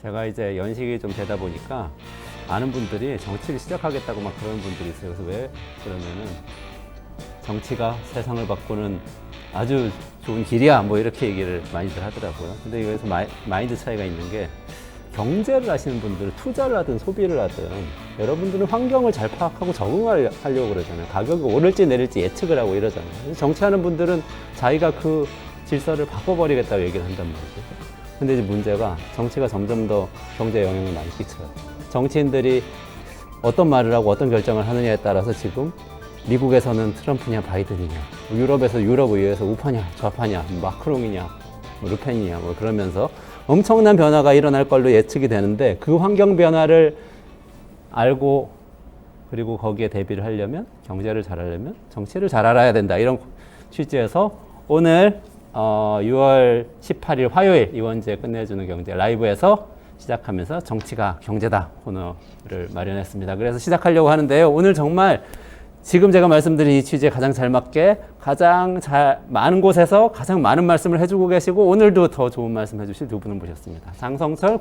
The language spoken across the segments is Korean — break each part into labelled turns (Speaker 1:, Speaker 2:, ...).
Speaker 1: 제가 이제 연식이 좀 되다 보니까 아는 분들이 정치를 시작하겠다고 막 그러는 분들이 있어요. 그래서 왜 그러면은 정치가 세상을 바꾸는 아주 좋은 길이야 뭐 이렇게 얘기를 많이들 하더라고요. 근데 여기서 마인드 차이가 있는 게 경제를 하시는 분들은 투자를 하든 소비를 하든 여러분들은 환경을 잘 파악하고 적응하려고 그러잖아요. 가격이 오를지 내릴지 예측을 하고 이러잖아요. 그래서 정치하는 분들은 자기가 그 질서를 바꿔버리겠다고 얘기를 한단 말이죠. 근데 이제 문제가 정치가 점점 더 경제에 영향을 많이 끼쳐요. 정치인들이 어떤 말을 하고 어떤 결정을 하느냐에 따라서 지금 미국에서는 트럼프냐 바이든이냐, 유럽에서 유럽 의회에서 우파냐 좌파냐, 마크롱이냐 뭐 르펜이냐 뭐 그러면서 엄청난 변화가 일어날 걸로 예측이 되는데 그 환경 변화를 알고 그리고 거기에 대비를 하려면 경제를 잘하려면 정치를 잘 알아야 된다 이런 취지에서 오늘 6월 18일 화요일 이원재 끝내주는 경제 라이브에서 시작하면서 정치가 경제다 코너를 마련했습니다. 그래서 시작하려고 하는데요. 오늘 정말 지금 제가 말씀드린 이 취지에 가장 잘 맞게 가장 많은 곳에서 가장 많은 말씀을 해주고 계시고 오늘도 더 좋은 말씀 해주실 두 분을 모셨습니다. 장성철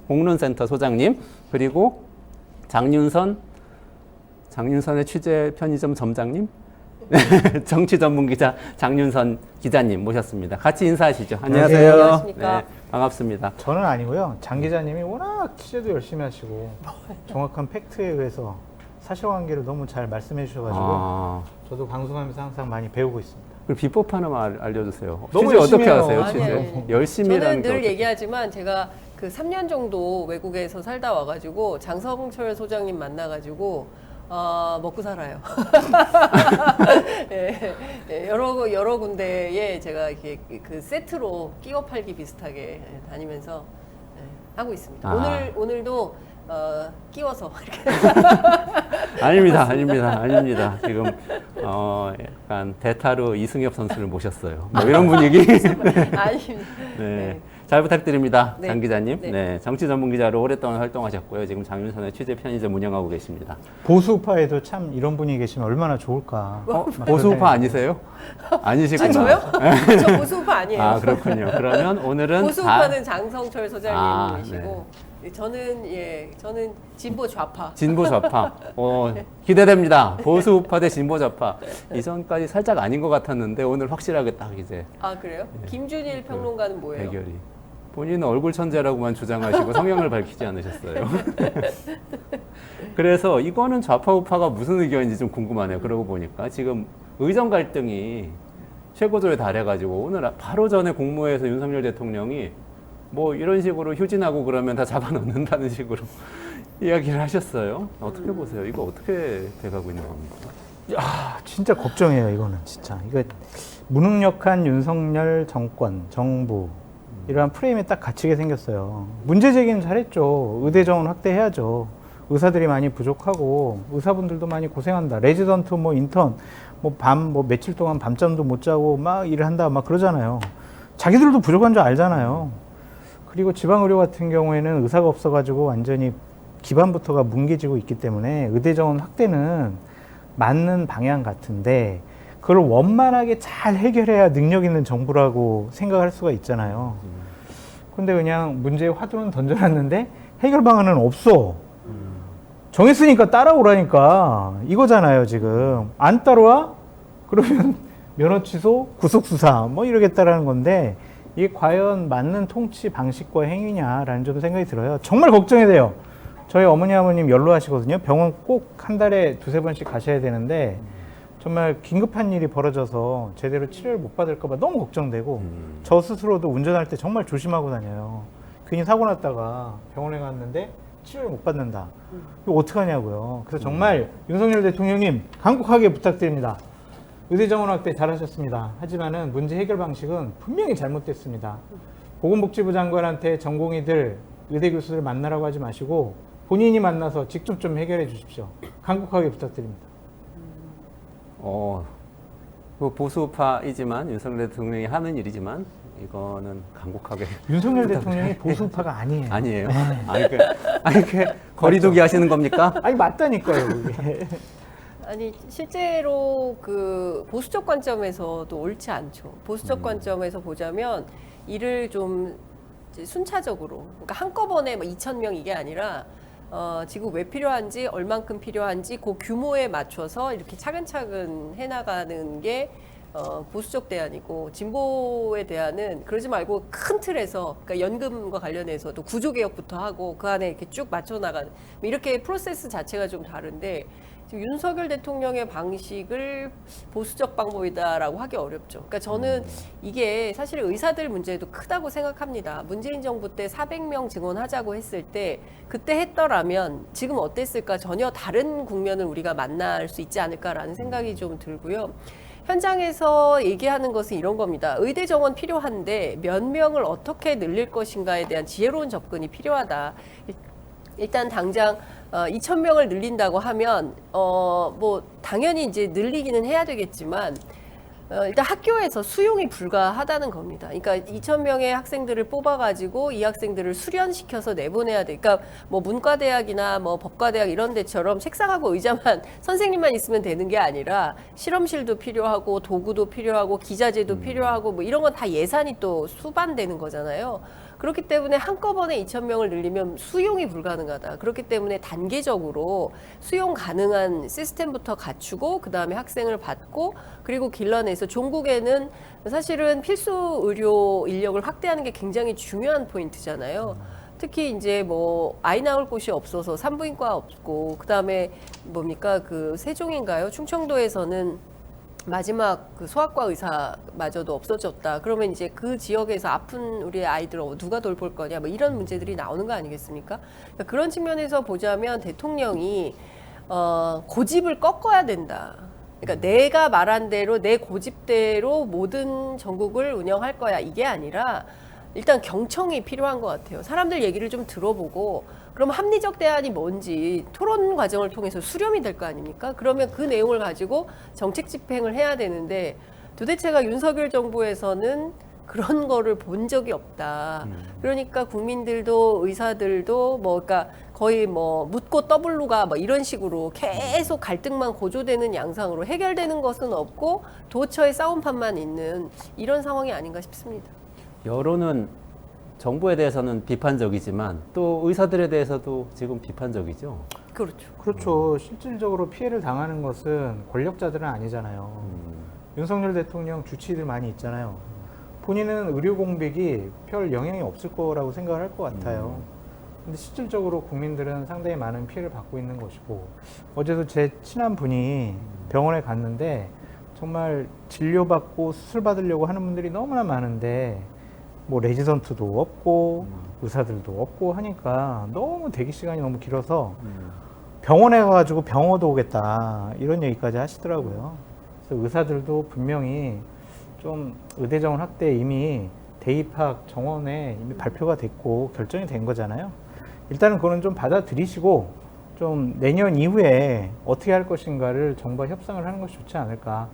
Speaker 1: 공론센터 소장님 그리고 장윤선의 취재 편의점 점장님 정치 전문 기자 장윤선 기자님 모셨습니다. 같이 인사하시죠. 안녕하세요.
Speaker 2: 안녕하십니까.
Speaker 1: 네, 반갑습니다.
Speaker 3: 저는 아니고요. 장 기자님이 워낙 취재도 열심히 하시고 정확한 팩트에 의해서 사실관계를 너무 잘 말씀해 주셔가지고 저도 방송하면서 항상 많이 배우고 있습니다.
Speaker 1: 그리고 비법 하나만 알려주세요.
Speaker 3: 너무
Speaker 1: 취재 어떻게
Speaker 3: 열심히
Speaker 1: 하세요?
Speaker 3: 해요.
Speaker 1: 취재
Speaker 2: 아니.
Speaker 1: 열심히라는
Speaker 2: 저는
Speaker 1: 게
Speaker 2: 늘
Speaker 1: 어떻게-
Speaker 2: 얘기하지만 제가 그 3년 정도 외국에서 살다 와가지고 장성철 소장님 만나가지고 먹고 살아요. 예, 예, 여러 군데에 제가 이렇게 그 세트로 끼워 팔기 비슷하게 다니면서 하고 있습니다. 오늘도 끼워서 이렇게
Speaker 1: 아닙니다. 지금 약간 대타로 이승엽 선수를 모셨어요. 뭐 이런 분위기.
Speaker 2: 아닙니다.
Speaker 1: 네.
Speaker 2: 네.
Speaker 1: 잘 부탁드립니다.
Speaker 2: 네.
Speaker 1: 장 기자님.
Speaker 2: 네.
Speaker 1: 네. 정치 전문 기자로 오랫동안 활동하셨고요. 지금 장윤선의 취재 편의점 운영하고 계십니다.
Speaker 3: 보수파에도 참 이런 분이 계시면 얼마나 좋을까.
Speaker 1: 보수파 아니세요? 아니시구나.
Speaker 2: 저요? 저 보수우파 아니에요.
Speaker 1: 아, 그렇군요. 그러면 오늘은
Speaker 2: 보수우파는 장성철 소장님이시고
Speaker 1: 네.
Speaker 2: 저는 진보 좌파.
Speaker 1: 진보 좌파. 기대됩니다. 보수 우파 대 진보 좌파. 이전까지 살짝 아닌 것 같았는데 오늘 확실하게 딱 이제
Speaker 2: 아 그래요? 김준일 평론가는 뭐예요?
Speaker 1: 대결이. 본인은 얼굴 천재라고만 주장하시고 성향을 밝히지 않으셨어요. 그래서 이거는 좌파 우파가 무슨 의견인지 좀 궁금하네요. 그러고 보니까 지금 의정 갈등이 최고조에 달해가지고 오늘 바로 전에 국무회에서 윤석열 대통령이 뭐 이런 식으로 휴진하고 그러면 다 잡아넣는다는 식으로 이야기를 하셨어요. 어떻게 보세요? 이거 어떻게 돼가고 있는 겁니까?
Speaker 3: 야, 진짜 걱정이에요. 이거는 진짜. 이거 무능력한 윤석열 정권, 정부 이러한 프레임에 딱 갇히게 생겼어요. 문제 제기는 잘했죠. 의대 정원 확대해야죠. 의사들이 많이 부족하고 의사분들도 많이 고생한다. 레지던트 뭐 인턴 뭐 며칠 동안 밤잠도 못 자고 막 일을 한다 막 그러잖아요. 자기들도 부족한 줄 알잖아요. 그리고 지방의료 같은 경우에는 의사가 없어가지고 완전히 기반부터가 뭉개지고 있기 때문에 의대 정원 확대는 맞는 방향 같은데 그걸 원만하게 잘 해결해야 능력 있는 정부라고 생각할 수가 있잖아요. 근데 그냥 문제의 화두는 던져놨는데 해결 방안은 없어. 정했으니까 따라오라니까 이거잖아요. 지금 안 따라와? 그러면 면허 취소, 구속 수사 뭐 이러겠다라는 건데 이게 과연 맞는 통치 방식과 행위냐라는 좀 생각이 들어요. 정말 걱정이 돼요. 저희 어머니 아버님 연로하시거든요. 병원 꼭 한 달에 두세 번씩 가셔야 되는데 정말 긴급한 일이 벌어져서 제대로 치료를 못 받을까 봐 너무 걱정되고 저 스스로도 운전할 때 정말 조심하고 다녀요. 괜히 사고 났다가 병원에 갔는데 치료를 못 받는다. 이거 어떡하냐고요. 그래서 정말 윤석열 대통령님 간곡하게 부탁드립니다. 의대 정원 확대 잘하셨습니다. 하지만은 문제 해결 방식은 분명히 잘못됐습니다. 보건복지부 장관한테 전공의들, 의대 교수들 만나라고 하지 마시고 본인이 만나서 직접 좀 해결해 주십시오. 간곡하게 부탁드립니다.
Speaker 1: 그 보수파이지만 윤석열 대통령이 하는 일이지만 이거는 간곡하게
Speaker 3: 윤석열 대통령이 보수파가 아니에요.
Speaker 1: 아니에요.
Speaker 3: 네.
Speaker 1: 아니 그 거리두기 하시는 겁니까?
Speaker 3: 아니 맞다니까요. 그게.
Speaker 2: 아니 실제로 그 보수적 관점에서도 옳지 않죠. 보수적 관점에서 보자면 이를 좀 이제 순차적으로, 그러니까 한꺼번에 뭐 2,000명 이게 아니라 지금 왜 필요한지, 얼만큼 필요한지 그 규모에 맞춰서 이렇게 차근차근 해나가는 게 보수적 대안이고, 진보의 대안은 그러지 말고 큰 틀에서, 그러니까 연금과 관련해서도 구조개혁부터 하고 그 안에 이렇게 쭉 맞춰 나가는, 이렇게 프로세스 자체가 좀 다른데, 지금 윤석열 대통령의 방식을 보수적 방법이다라고 하기 어렵죠. 그러니까 저는 이게 사실 의사들 문제도 크다고 생각합니다. 문재인 정부 때 400명 증원하자고 했을 때 그때 했더라면 지금 어땠을까, 전혀 다른 국면을 우리가 만날 수 있지 않을까라는 생각이 좀 들고요. 현장에서 얘기하는 것은 이런 겁니다. 의대 정원 필요한데 몇 명을 어떻게 늘릴 것인가에 대한 지혜로운 접근이 필요하다. 일단 당장 2,000명을 늘린다고 하면 뭐 당연히 이제 늘리기는 해야 되겠지만 일단 학교에서 수용이 불가하다는 겁니다. 그러니까 2,000명의 학생들을 뽑아가지고 이 학생들을 수련시켜서 내보내야 돼. 그러니까 뭐 문과대학이나 뭐 법과대학 이런 데처럼 책상하고 의자만 선생님만 있으면 되는 게 아니라 실험실도 필요하고 도구도 필요하고 기자재도 필요하고 뭐 이런 건 다 예산이 또 수반되는 거잖아요. 그렇기 때문에 한꺼번에 2,000명을 늘리면 수용이 불가능하다. 그렇기 때문에 단계적으로 수용 가능한 시스템부터 갖추고 그 다음에 학생을 받고 그리고 길러내서 종국에는 사실은 필수 의료 인력을 확대하는 게 굉장히 중요한 포인트잖아요. 특히 이제 뭐 아이 낳을 곳이 없어서 산부인과 없고 그 다음에 뭡니까 그 세종인가요? 충청도에서는 마지막 그 소아과 의사마저도 없어졌다. 그러면 이제 그 지역에서 아픈 우리 아이들 누가 돌볼 거냐, 뭐 이런 문제들이 나오는 거 아니겠습니까? 그러니까 그런 측면에서 보자면 대통령이 고집을 꺾어야 된다. 그러니까 내가 말한 대로 내 고집대로 모든 전국을 운영할 거야, 이게 아니라 일단 경청이 필요한 것 같아요. 사람들 얘기를 좀 들어보고 그럼 합리적 대안이 뭔지 토론 과정을 통해서 수렴이 될 거 아닙니까? 그러면 그 내용을 가지고 정책 집행을 해야 되는데 도대체가 윤석열 정부에서는 그런 거를 본 적이 없다. 그러니까 국민들도 의사들도 뭐 그러니까 거의 뭐 묻고 떠블루가 뭐 이런 식으로 계속 갈등만 고조되는 양상으로 해결되는 것은 없고 도처에 싸움판만 있는 이런 상황이 아닌가 싶습니다.
Speaker 1: 여론은 정부에 대해서는 비판적이지만 또 의사들에 대해서도 지금 비판적이죠.
Speaker 2: 그렇죠.
Speaker 3: 그렇죠. 실질적으로 피해를 당하는 것은 권력자들은 아니잖아요. 윤석열 대통령 주치의들 많이 있잖아요. 본인은 의료 공백이 별 영향이 없을 거라고 생각을 할 것 같아요. 근데 실질적으로 국민들은 상당히 많은 피해를 받고 있는 것이고, 어제도 제 친한 분이 병원에 갔는데 정말 진료받고 수술 받으려고 하는 분들이 너무나 많은데 뭐 레지던트도 없고 의사들도 없고 하니까 너무 대기 시간이 너무 길어서 병원에 가가지고 병원도 오겠다 이런 얘기까지 하시더라고요. 그래서 의사들도 분명히 좀 의대 정원 확대 이미 대입학 정원에 이미 발표가 됐고 결정이 된 거잖아요. 일단은 그거는 좀 받아들이시고 좀 내년 이후에 어떻게 할 것인가를 정부와 협상을 하는 것이 좋지 않을까.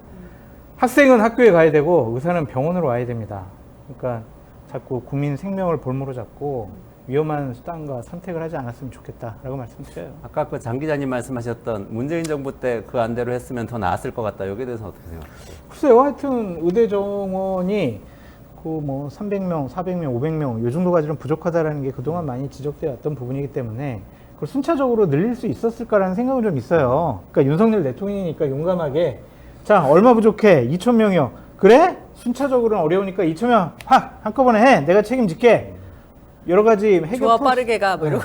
Speaker 3: 학생은 학교에 가야 되고 의사는 병원으로 와야 됩니다. 그러니까 자꾸 국민 생명을 볼모로 잡고 위험한 수단과 선택을 하지 않았으면 좋겠다라고 말씀드려요.
Speaker 1: 아까 그 장 기자님 말씀하셨던 문재인 정부 때 그 안대로 했으면 더 나았을 것 같다. 여기에 대해서 어떻게 생각하세요?
Speaker 3: 글쎄요, 하여튼 의대 정원이 그 뭐 300명, 400명, 500명 이 정도가 좀 부족하다라는 게 그동안 많이 지적되어 왔던 부분이기 때문에 그걸 순차적으로 늘릴 수 있었을까라는 생각은 좀 있어요. 그러니까 윤석열 대통령이니까 용감하게 자 얼마 부족해? 2,000명이요. 그래? 순차적으로는 어려우니까 2,000명 한꺼번에 해. 내가 책임질게. 여러 가지 해결
Speaker 2: 좋아 빠르게 가 뭐 이러고.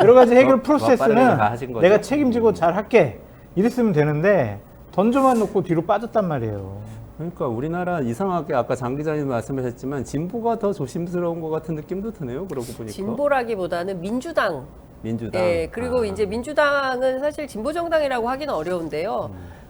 Speaker 3: 여러 가지 해결
Speaker 1: 좋아 빠르게
Speaker 3: 프로세스는
Speaker 1: 가 하신 거죠?
Speaker 3: 내가 책임지고 잘 할게. 이랬으면 되는데 던져만 놓고 뒤로 빠졌단 말이에요.
Speaker 1: 그러니까 우리나라 이상하게 아까 장 기자님 말씀하셨지만 진보가 더 조심스러운 것 같은 느낌도 드네요. 그러고 보니까.
Speaker 2: 진보라기보다는 민주당.
Speaker 1: 민주당.
Speaker 2: 예, 그리고 이제 민주당은 사실 진보 정당이라고 하기는 어려운데요.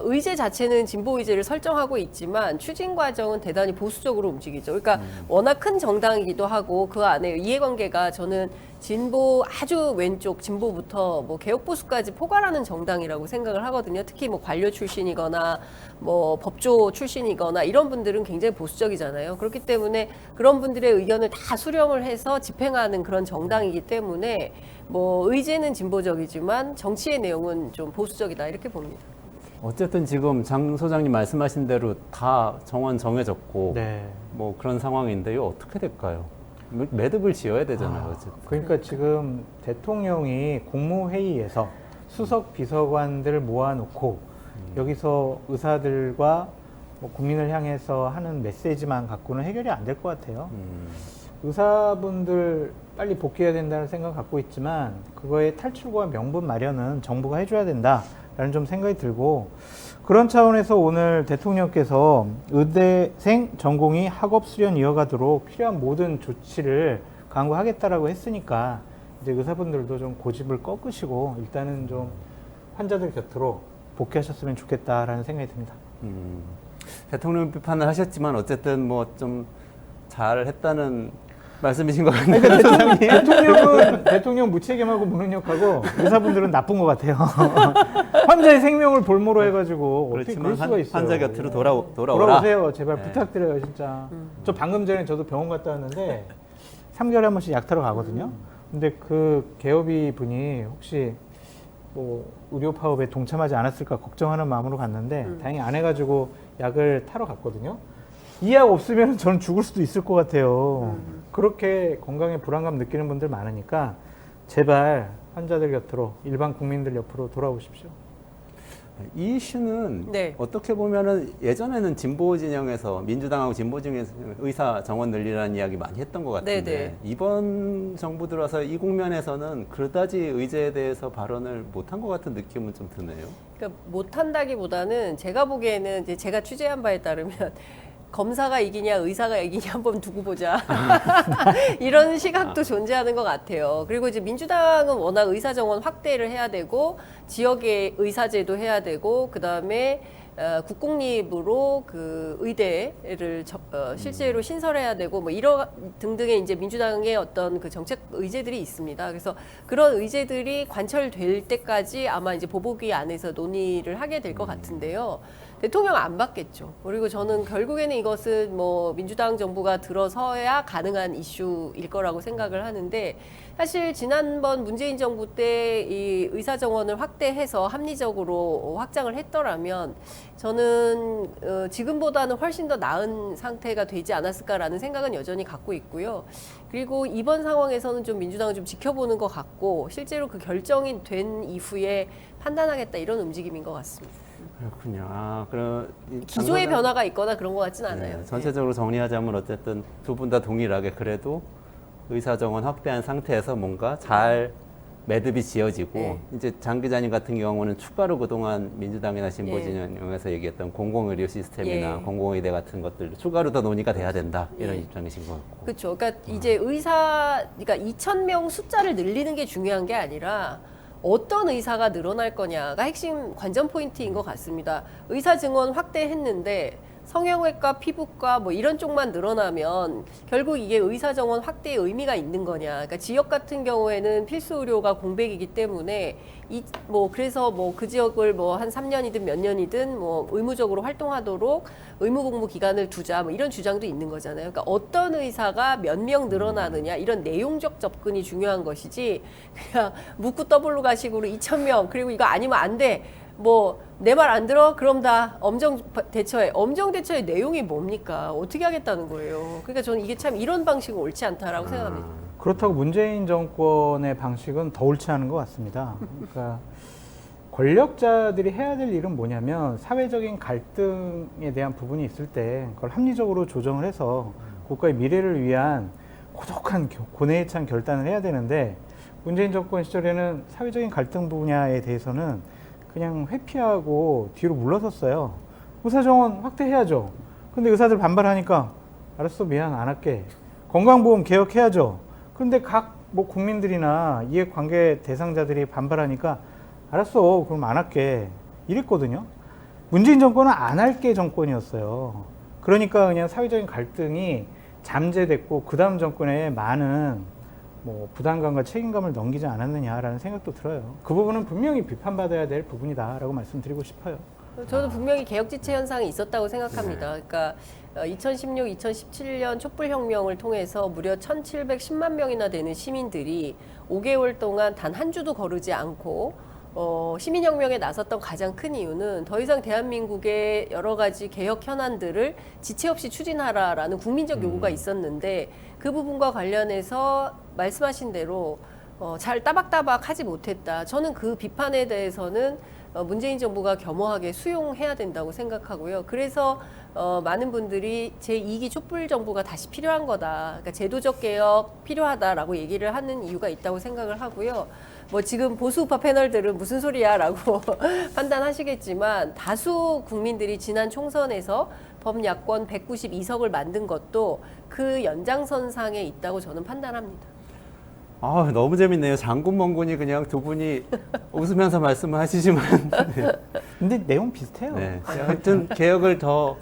Speaker 2: 의제 자체는 진보 의제를 설정하고 있지만 추진 과정은 대단히 보수적으로 움직이죠. 그러니까 워낙 큰 정당이기도 하고 그 안에 이해관계가 저는 진보 아주 왼쪽 진보부터 뭐 개혁 보수까지 포괄하는 정당이라고 생각을 하거든요. 특히 뭐 관료 출신이거나 뭐 법조 출신이거나 이런 분들은 굉장히 보수적이잖아요. 그렇기 때문에 그런 분들의 의견을 다 수렴을 해서 집행하는 그런 정당이기 때문에 뭐 의제는 진보적이지만 정치의 내용은 좀 보수적이다 이렇게 봅니다.
Speaker 1: 어쨌든 지금 장 소장님 말씀하신 대로 다 정원 정해졌고
Speaker 3: 네.
Speaker 1: 뭐 그런 상황인데요. 어떻게 될까요? 매듭을 지어야 되잖아요. 어쨌든.
Speaker 3: 그러니까 지금 대통령이 국무회의에서 수석 비서관들 모아놓고 여기서 의사들과 뭐 국민을 향해서 하는 메시지만 갖고는 해결이 안 될 것 같아요. 의사분들 빨리 복귀해야 된다는 생각 갖고 있지만 그거의 탈출과 명분 마련은 정부가 해줘야 된다라는 좀 생각이 들고, 그런 차원에서 오늘 대통령께서 의대생 전공의 학업 수련 이어가도록 필요한 모든 조치를 강구하겠다라고 했으니까 이제 의사분들도 좀 고집을 꺾으시고 일단은 좀 환자들 곁으로 복귀하셨으면 좋겠다라는 생각이 듭니다.
Speaker 1: 대통령 비판을 하셨지만 어쨌든 뭐 좀 잘했다는 말씀이신 것 같네요.
Speaker 3: 그러니까 대통령 무책임하고 무능력하고 의사분들은 나쁜 것 같아요. 환자의 생명을 볼모로 해가지고 어떻게 그럴 수가 있어요.
Speaker 1: 환자 곁으로 돌아오라.
Speaker 3: 돌아오세요. 제발
Speaker 1: 네.
Speaker 3: 부탁드려요, 진짜. 저 방금 전에 저도 병원 갔다 왔는데 3개월에 한 번씩 약 타러 가거든요. 근데 그 개업이 분이 혹시 뭐 의료 파업에 동참하지 않았을까 걱정하는 마음으로 갔는데 다행히 안 해가지고 약을 타러 갔거든요. 이 약 없으면 저는 죽을 수도 있을 것 같아요. 그렇게 건강에 불안감 느끼는 분들 많으니까 제발 환자들 곁으로, 일반 국민들 옆으로 돌아오십시오.
Speaker 1: 이 이슈는
Speaker 2: 네.
Speaker 1: 어떻게 보면은 예전에는 진보 진영에서 민주당하고 진보 진영에서 의사 정원 늘리라는 이야기 많이 했던 것 같은데
Speaker 2: 네네.
Speaker 1: 이번 정부 들어서 이 국면에서는 그다지 의제에 대해서 발언을 못한 것 같은 느낌은 좀 드네요.
Speaker 2: 그러니까 못한다기보다는 제가 보기에는 이제 제가 취재한 바에 따르면 검사가 이기냐 의사가 이기냐 한번 두고 보자 이런 시각도 존재하는 것 같아요. 그리고 이제 민주당은 워낙 의사 정원 확대를 해야 되고 지역의 의사제도 해야 되고 그 다음에 국공립으로 그 의대를 실제로 신설해야 되고 뭐 이런 등등의 이제 민주당의 어떤 그 정책 의제들이 있습니다. 그래서 그런 의제들이 관철될 때까지 아마 이제 보복위 안에서 논의를 하게 될 것 같은데요. 대통령 안 받겠죠. 그리고 저는 결국에는 이것은 뭐 민주당 정부가 들어서야 가능한 이슈일 거라고 생각을 하는데, 사실 지난번 문재인 정부 때 이 의사 정원을 확대해서 합리적으로 확장을 했더라면 저는 지금보다는 훨씬 더 나은 상태가 되지 않았을까라는 생각은 여전히 갖고 있고요. 그리고 이번 상황에서는 좀 민주당을 좀 지켜보는 것 같고 실제로 그 결정이 된 이후에 판단하겠다 이런 움직임인 것 같습니다.
Speaker 1: 그렇군요. 아, 그럼
Speaker 2: 기조의 변화가 있거나 그런 것 같진 않아요.
Speaker 1: 네, 전체적으로 정리하자면 어쨌든 두 분 다 동일하게 그래도 의사 정원 확대한 상태에서 뭔가 잘 매듭이 지어지고
Speaker 2: 네.
Speaker 1: 이제 장 기자님 같은 경우는 추가로 그동안 민주당이나 진보
Speaker 2: 예.
Speaker 1: 진영에서 얘기했던 공공의료 시스템이나
Speaker 2: 예.
Speaker 1: 공공의대 같은 것들 추가로 더 논의가 돼야 된다 이런
Speaker 2: 예.
Speaker 1: 입장이신 것 같고.
Speaker 2: 그렇죠. 그러니까 이제 그러니까 2,000명 숫자를 늘리는 게 중요한 게 아니라 어떤 의사가 늘어날 거냐가 핵심 관전 포인트인 것 같습니다. 의사 증원 확대했는데 성형외과, 피부과 뭐 이런 쪽만 늘어나면 결국 이게 의사 정원 확대의 의미가 있는 거냐. 그러니까 지역 같은 경우에는 필수 의료가 공백이기 때문에 그래서 뭐 그 지역을 뭐 한 3년이든 몇 년이든 뭐 의무적으로 활동하도록 의무 공부 기간을 두자 뭐 이런 주장도 있는 거잖아요. 그러니까 어떤 의사가 몇 명 늘어나느냐 이런 내용적 접근이 중요한 것이지 그냥 묻고 더블로 가식으로 2,000명 그리고 이거 아니면 안 돼. 뭐 내 말 안 들어? 그럼 다 엄정 대처해. 엄정 대처의 내용이 뭡니까? 어떻게 하겠다는 거예요? 그러니까 저는 이게 참 이런 방식은 옳지 않다라고 생각합니다.
Speaker 3: 그렇다고 문재인 정권의 방식은 더 옳지 않은 것 같습니다. 그러니까 권력자들이 해야 될 일은 뭐냐면 사회적인 갈등에 대한 부분이 있을 때 그걸 합리적으로 조정을 해서 국가의 미래를 위한 고독한 고뇌에 찬 결단을 해야 되는데, 문재인 정권 시절에는 사회적인 갈등 분야에 대해서는 그냥 회피하고 뒤로 물러섰어요. 의사 정원 확대해야죠. 근데 의사들 반발하니까 알았어, 미안, 안 할게. 건강보험 개혁해야죠. 근데 각 뭐 국민들이나 이해관계 대상자들이 반발하니까 알았어, 그럼 안 할게. 이랬거든요. 문재인 정권은 안 할게 정권이었어요. 그러니까 그냥 사회적인 갈등이 잠재됐고 그 다음 정권에 많은 뭐 부담감과 책임감을 넘기지 않았느냐라는 생각도 들어요. 그 부분은 분명히 비판받아야 될 부분이다라고 말씀드리고 싶어요.
Speaker 2: 저는 분명히 개혁지체 현상이 있었다고 생각합니다. 그러니까 2016, 2017년 촛불혁명을 통해서 무려 1,710만 명이나 되는 시민들이 5개월 동안 단 한 주도 거르지 않고 시민혁명에 나섰던 가장 큰 이유는 더 이상 대한민국의 여러 가지 개혁 현안들을 지체 없이 추진하라라는 국민적 요구가 있었는데 그 부분과 관련해서 말씀하신 대로 잘 따박따박 하지 못했다. 저는 그 비판에 대해서는 문재인 정부가 겸허하게 수용해야 된다고 생각하고요. 그래서 많은 분들이 제2기 촛불 정부가 다시 필요한 거다. 그러니까 제도적 개혁 필요하다라고 얘기를 하는 이유가 있다고 생각을 하고요. 뭐 지금 보수 우파 패널들은 무슨 소리야라고 판단하시겠지만 다수 국민들이 지난 총선에서 범야권 192석을 만든 것도 그 연장선상에 있다고 저는 판단합니다.
Speaker 1: 아, 너무 재밌네요. 장군멍군이 그냥 두 분이 웃으면서 말씀을 하시지만
Speaker 3: 근데 내용 비슷해요.
Speaker 1: 네. 하여튼 개혁을 더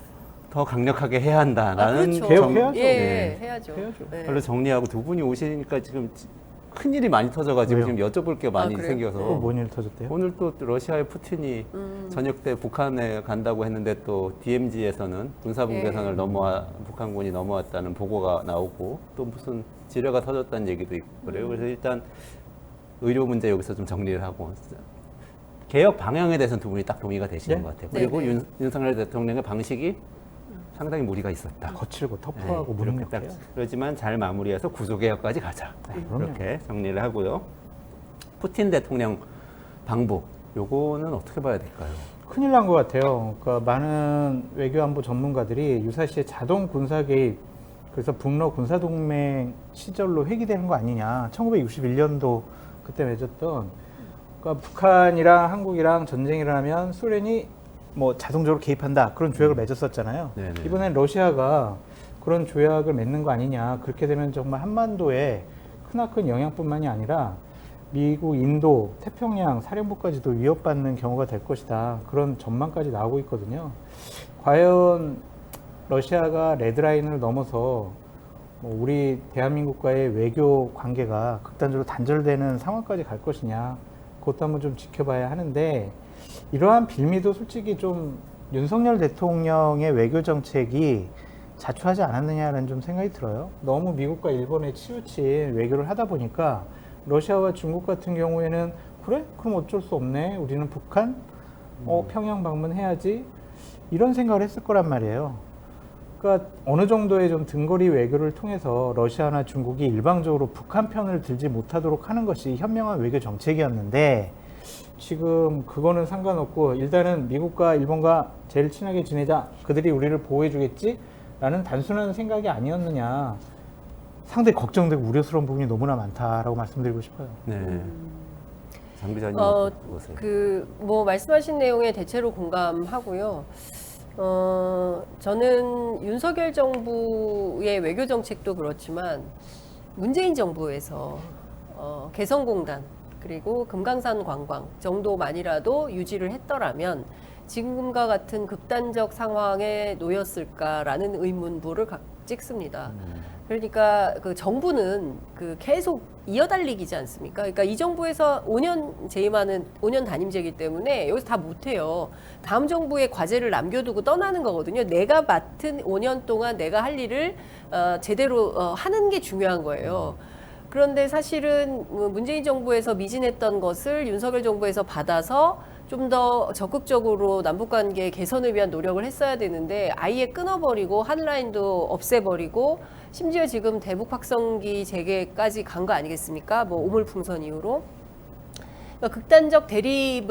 Speaker 1: 강력하게 해야 한다라는
Speaker 2: 그렇죠.
Speaker 3: 개혁해야죠.
Speaker 2: 예,
Speaker 1: 네.
Speaker 2: 해야죠.
Speaker 3: 해야죠.
Speaker 2: 네.
Speaker 1: 별로 정리하고 두 분이 오시니까 지금 큰일이 많이 터져가지고
Speaker 3: 왜요?
Speaker 1: 지금 여쭤볼 게 많이
Speaker 2: 그래요?
Speaker 1: 생겨서
Speaker 3: 또 뭔 일 터졌대요?
Speaker 1: 오늘 또 러시아의 푸틴이 저녁 때 북한에 간다고 했는데 또 DMZ에서는 군사분계선을 북한군이 넘어왔다는 보고가 나오고 또 무슨 지뢰가 터졌다는 얘기도 있고 그래요. 그래서 일단 의료 문제 여기서 좀 정리를 하고 개혁 방향에 대해서는 두 분이 딱 동의가 되시는
Speaker 3: 네.
Speaker 1: 것 같아요.
Speaker 2: 네,
Speaker 1: 그리고
Speaker 2: 네.
Speaker 1: 윤석열 대통령의 방식이 상당히 무리가 있었다.
Speaker 3: 거칠고 터프하고
Speaker 1: 네, 그렇게
Speaker 3: 무능력해요.
Speaker 1: 그러지만 잘 마무리해서 구조개혁까지 가자.
Speaker 3: 그럼요.
Speaker 1: 이렇게 정리를 하고요. 푸틴 대통령 방북, 요거는 어떻게 봐야 될까요?
Speaker 3: 큰일 난 것 같아요. 그러니까 많은 외교안보 전문가들이 유사시에 자동 군사 개입, 그래서 북러 군사동맹 시절로 회귀되는 거 아니냐. 1961년도 그때 맺었던, 그러니까 북한이랑 한국이랑 전쟁이 일어나면 소련이 뭐 자동적으로 개입한다. 그런 조약을 맺었었잖아요.
Speaker 1: 네네.
Speaker 3: 이번엔 러시아가 그런 조약을 맺는 거 아니냐. 그렇게 되면 정말 한반도에 크나큰 영향뿐만이 아니라 미국, 인도, 태평양, 사령부까지도 위협받는 경우가 될 것이다. 그런 전망까지 나오고 있거든요. 과연 러시아가 레드라인을 넘어서 뭐 우리 대한민국과의 외교 관계가 극단적으로 단절되는 상황까지 갈 것이냐. 그것도 한번 좀 지켜봐야 하는데 이러한 빌미도 솔직히 좀 윤석열 대통령의 외교 정책이 자초하지 않았느냐라는 좀 생각이 들어요. 너무 미국과 일본에 치우친 외교를 하다 보니까 러시아와 중국 같은 경우에는 그래? 그럼 어쩔 수 없네. 우리는 북한? 평양 방문해야지. 이런 생각을 했을 거란 말이에요. 그러니까 어느 정도의 좀 등거리 외교를 통해서 러시아나 중국이 일방적으로 북한 편을 들지 못하도록 하는 것이 현명한 외교 정책이었는데 지금 그거는 상관없고 일단은 미국과 일본과 제일 친하게 지내자. 그들이 우리를 보호해 주겠지? 라는 단순한 생각이 아니었느냐. 상당히 걱정되고 우려스러운 부분이 너무나 많다라고 말씀드리고 싶어요.
Speaker 1: 네. 장 기자님 보세요.
Speaker 2: 뭐 말씀하신 내용에 대체로 공감하고요. 저는 윤석열 정부의 외교 정책도 그렇지만 문재인 정부에서 개성공단 그리고 금강산 관광 정도만이라도 유지를 했더라면 지금과 같은 극단적 상황에 놓였을까라는 의문부를 찍습니다. 그러니까 그 정부는 그 계속 이어달리기지 않습니까? 그러니까 이 정부에서 5년 재임하는 5년 단임제이기 때문에 여기서 다 못해요. 다음 정부의 과제를 남겨두고 떠나는 거거든요. 내가 맡은 5년 동안 내가 할 일을 제대로 하는 게 중요한 거예요. 그런데 사실은 문재인 정부에서 미진했던 것을 윤석열 정부에서 받아서 좀 더 적극적으로 남북관계 개선을 위한 노력을 했어야 되는데 아예 끊어버리고 한 라인도 없애버리고 심지어 지금 대북 확성기 재개까지 간 거 아니겠습니까? 뭐 오물풍선 이후로 그러니까 극단적 대립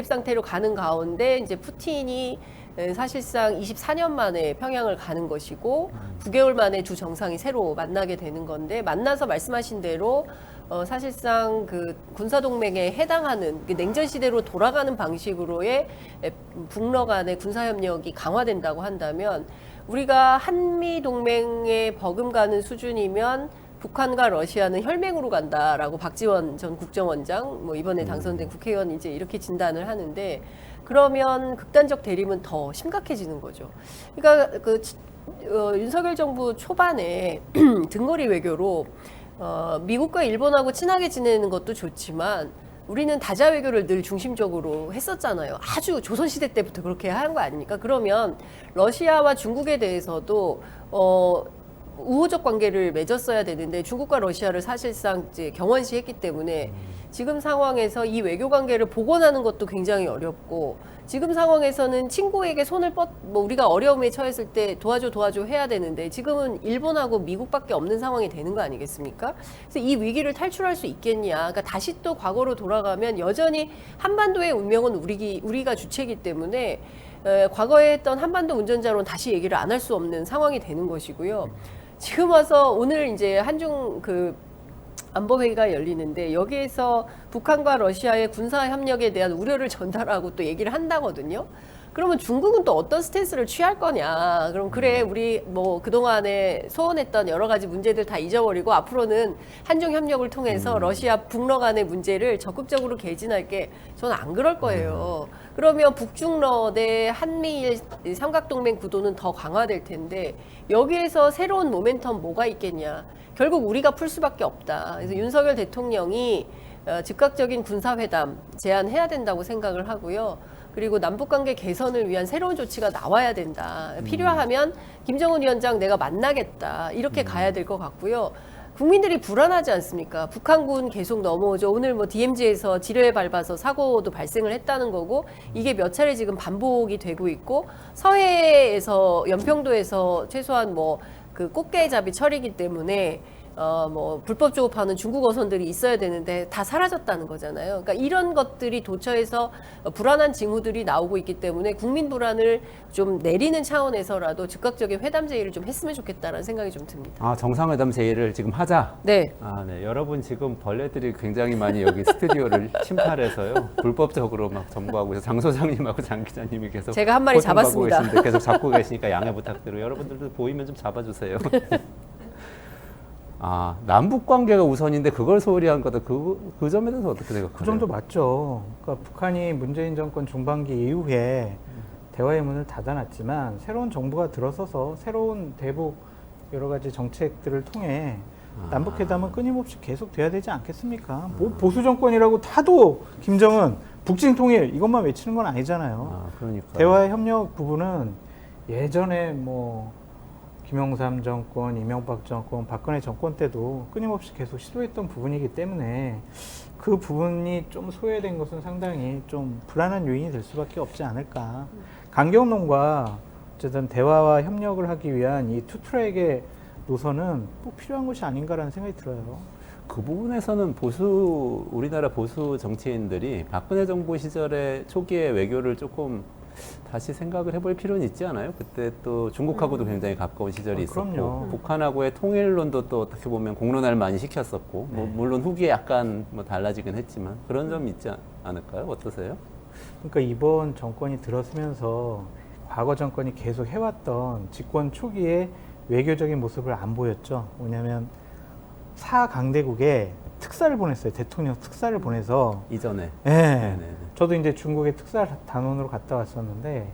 Speaker 2: 상태로 가는 가운데 이제 푸틴이 사실상 24년 만에 평양을 가는 것이고 9개월 만에 두 정상이 새로 만나게 되는 건데 만나서 말씀하신 대로 사실상 그 군사동맹에 해당하는 냉전 시대로 돌아가는 방식으로의 북러 간의 군사협력이 강화된다고 한다면 우리가 한미 동맹에 버금가는 수준이면 북한과 러시아는 혈맹으로 간다라고 박지원 전 국정원장 뭐 이번에 당선된 국회의원 이제 이렇게 진단을 하는데 그러면 극단적 대립은 더 심각해지는 거죠. 그러니까 윤석열 정부 초반에 등거리 외교로 미국과 일본하고 친하게 지내는 것도 좋지만 우리는 다자 외교를 늘 중심적으로 했었잖아요. 아주 조선시대 때부터 그렇게 한 거 아닙니까? 그러면 러시아와 중국에 대해서도 우호적 관계를 맺었어야 되는데 중국과 러시아를 사실상 이제 경원시했기 때문에 지금 상황에서 이 외교 관계를 복원하는 것도 굉장히 어렵고 지금 상황에서는 친구에게 손을 뭐 우리가 어려움에 처했을 때 도와줘 해야 되는데 지금은 일본하고 미국밖에 없는 상황이 되는 거 아니겠습니까? 그래서 이 위기를 탈출할 수 있겠냐? 그러니까 다시 또 과거로 돌아가면 여전히 한반도의 운명은 우리가 주체이기 때문에 과거에 했던 한반도 운전자로는 다시 얘기를 안 할 수 없는 상황이 되는 것이고요. 지금 와서 오늘 이제 한중 안보회의가 열리는데 여기에서 북한과 러시아의 군사 협력에 대한 우려를 전달하고 또 얘기를 한다거든요. 그러면 중국은 또 어떤 스탠스를 취할 거냐. 그럼 그래 우리 뭐 그동안에 소원했던 여러 가지 문제들 다 잊어버리고 앞으로는 한중 협력을 통해서 러시아 북러 간의 문제를 적극적으로 개진할게. 저는 안 그럴 거예요. 그러면 북중러 대 한미일 삼각동맹 구도는 더 강화될 텐데 여기에서 새로운 모멘텀 뭐가 있겠냐. 결국 우리가 풀 수밖에 없다. 그래서 윤석열 대통령이 즉각적인 군사회담 제안해야 된다고 생각을 하고요. 그리고 남북관계 개선을 위한 새로운 조치가 나와야 된다. 필요하면 김정은 위원장 내가 만나겠다. 이렇게 가야 될 것 같고요. 국민들이 불안하지 않습니까? 북한군 계속 넘어오죠. 오늘 뭐 DMZ에서 지뢰 밟아서 사고도 발생을 했다는 거고 이게 몇 차례 지금 반복이 되고 있고 서해에서 연평도에서 최소한 뭐 그 꽃게잡이 철이기 때문에 뭐 불법 조업하는 중국 어선들이 있어야 되는데 다 사라졌다는 거잖아요. 그러니까 이런 것들이 도처에서 불안한 징후들이 나오고 있기 때문에 국민 불안을 좀 내리는 차원에서라도 즉각적인 회담 제의를 좀 했으면 좋겠다라는 생각이 좀 듭니다.
Speaker 1: 아, 정상회담 제의를 지금 하자.
Speaker 2: 네.
Speaker 1: 아, 네. 여러분 지금 벌레들이 굉장히 많이 여기 스튜디오를 침탈해서요. 불법적으로 막 점거하고 있어서 장 소장님하고 장 기자님이 계속
Speaker 2: 제가 한 마리
Speaker 1: 고통받고
Speaker 2: 잡았습니다.
Speaker 1: 계신데 계속 잡고 계시니까 양해 부탁드리고 여러분들도 보이면 좀 잡아주세요. 아, 남북 관계가 우선인데 그걸 소홀히 한 거다. 그 점에 대해서 어떻게 생각하세요?
Speaker 3: 그 정도 맞죠. 그러니까 북한이 문재인 정권 중반기 이후에 대화의 문을 닫아놨지만 새로운 정부가 들어서서 새로운 대북 여러 가지 정책들을 통해 남북회담은 끊임없이 계속 돼야 되지 않겠습니까? 뭐 보수 정권이라고 타도 김정은 북진 통일 이것만 외치는 건 아니잖아요.
Speaker 1: 아, 그러니까.
Speaker 3: 대화 협력 부분은 예전에 뭐 김영삼 정권, 이명박 정권, 박근혜 정권 때도 끊임없이 계속 시도했던 부분이기 때문에 그 부분이 좀 소외된 것은 상당히 좀 불안한 요인이 될 수밖에 없지 않을까. 강경론과 어쨌든 대화와 협력을 하기 위한 이 투트랙의 노선은 꼭 필요한 것이 아닌가라는 생각이 들어요.
Speaker 1: 그 부분에서는 우리나라 보수 정치인들이 박근혜 정부 시절에 초기에 외교를 조금 다시 생각을 해볼 필요는 있지 않아요? 그때 또 중국하고도 굉장히 가까운 시절이 있었고
Speaker 3: 그럼요.
Speaker 1: 북한하고의 통일론도 또 어떻게 보면 공론화를 많이 시켰었고 뭐 물론 후기에 약간 뭐 달라지긴 했지만 그런 점이 있지 않을까요? 어떠세요?
Speaker 3: 그러니까 이번 정권이 들어서면서 과거 정권이 계속 해왔던 집권 초기에 외교적인 모습을 안 보였죠. 왜냐하면 4강대국에 특사를 보냈어요. 대통령 특사를 보내서.
Speaker 1: 이전에.
Speaker 3: 예.
Speaker 1: 네네.
Speaker 3: 저도 이제 중국에 특사 단원으로 갔다 왔었는데,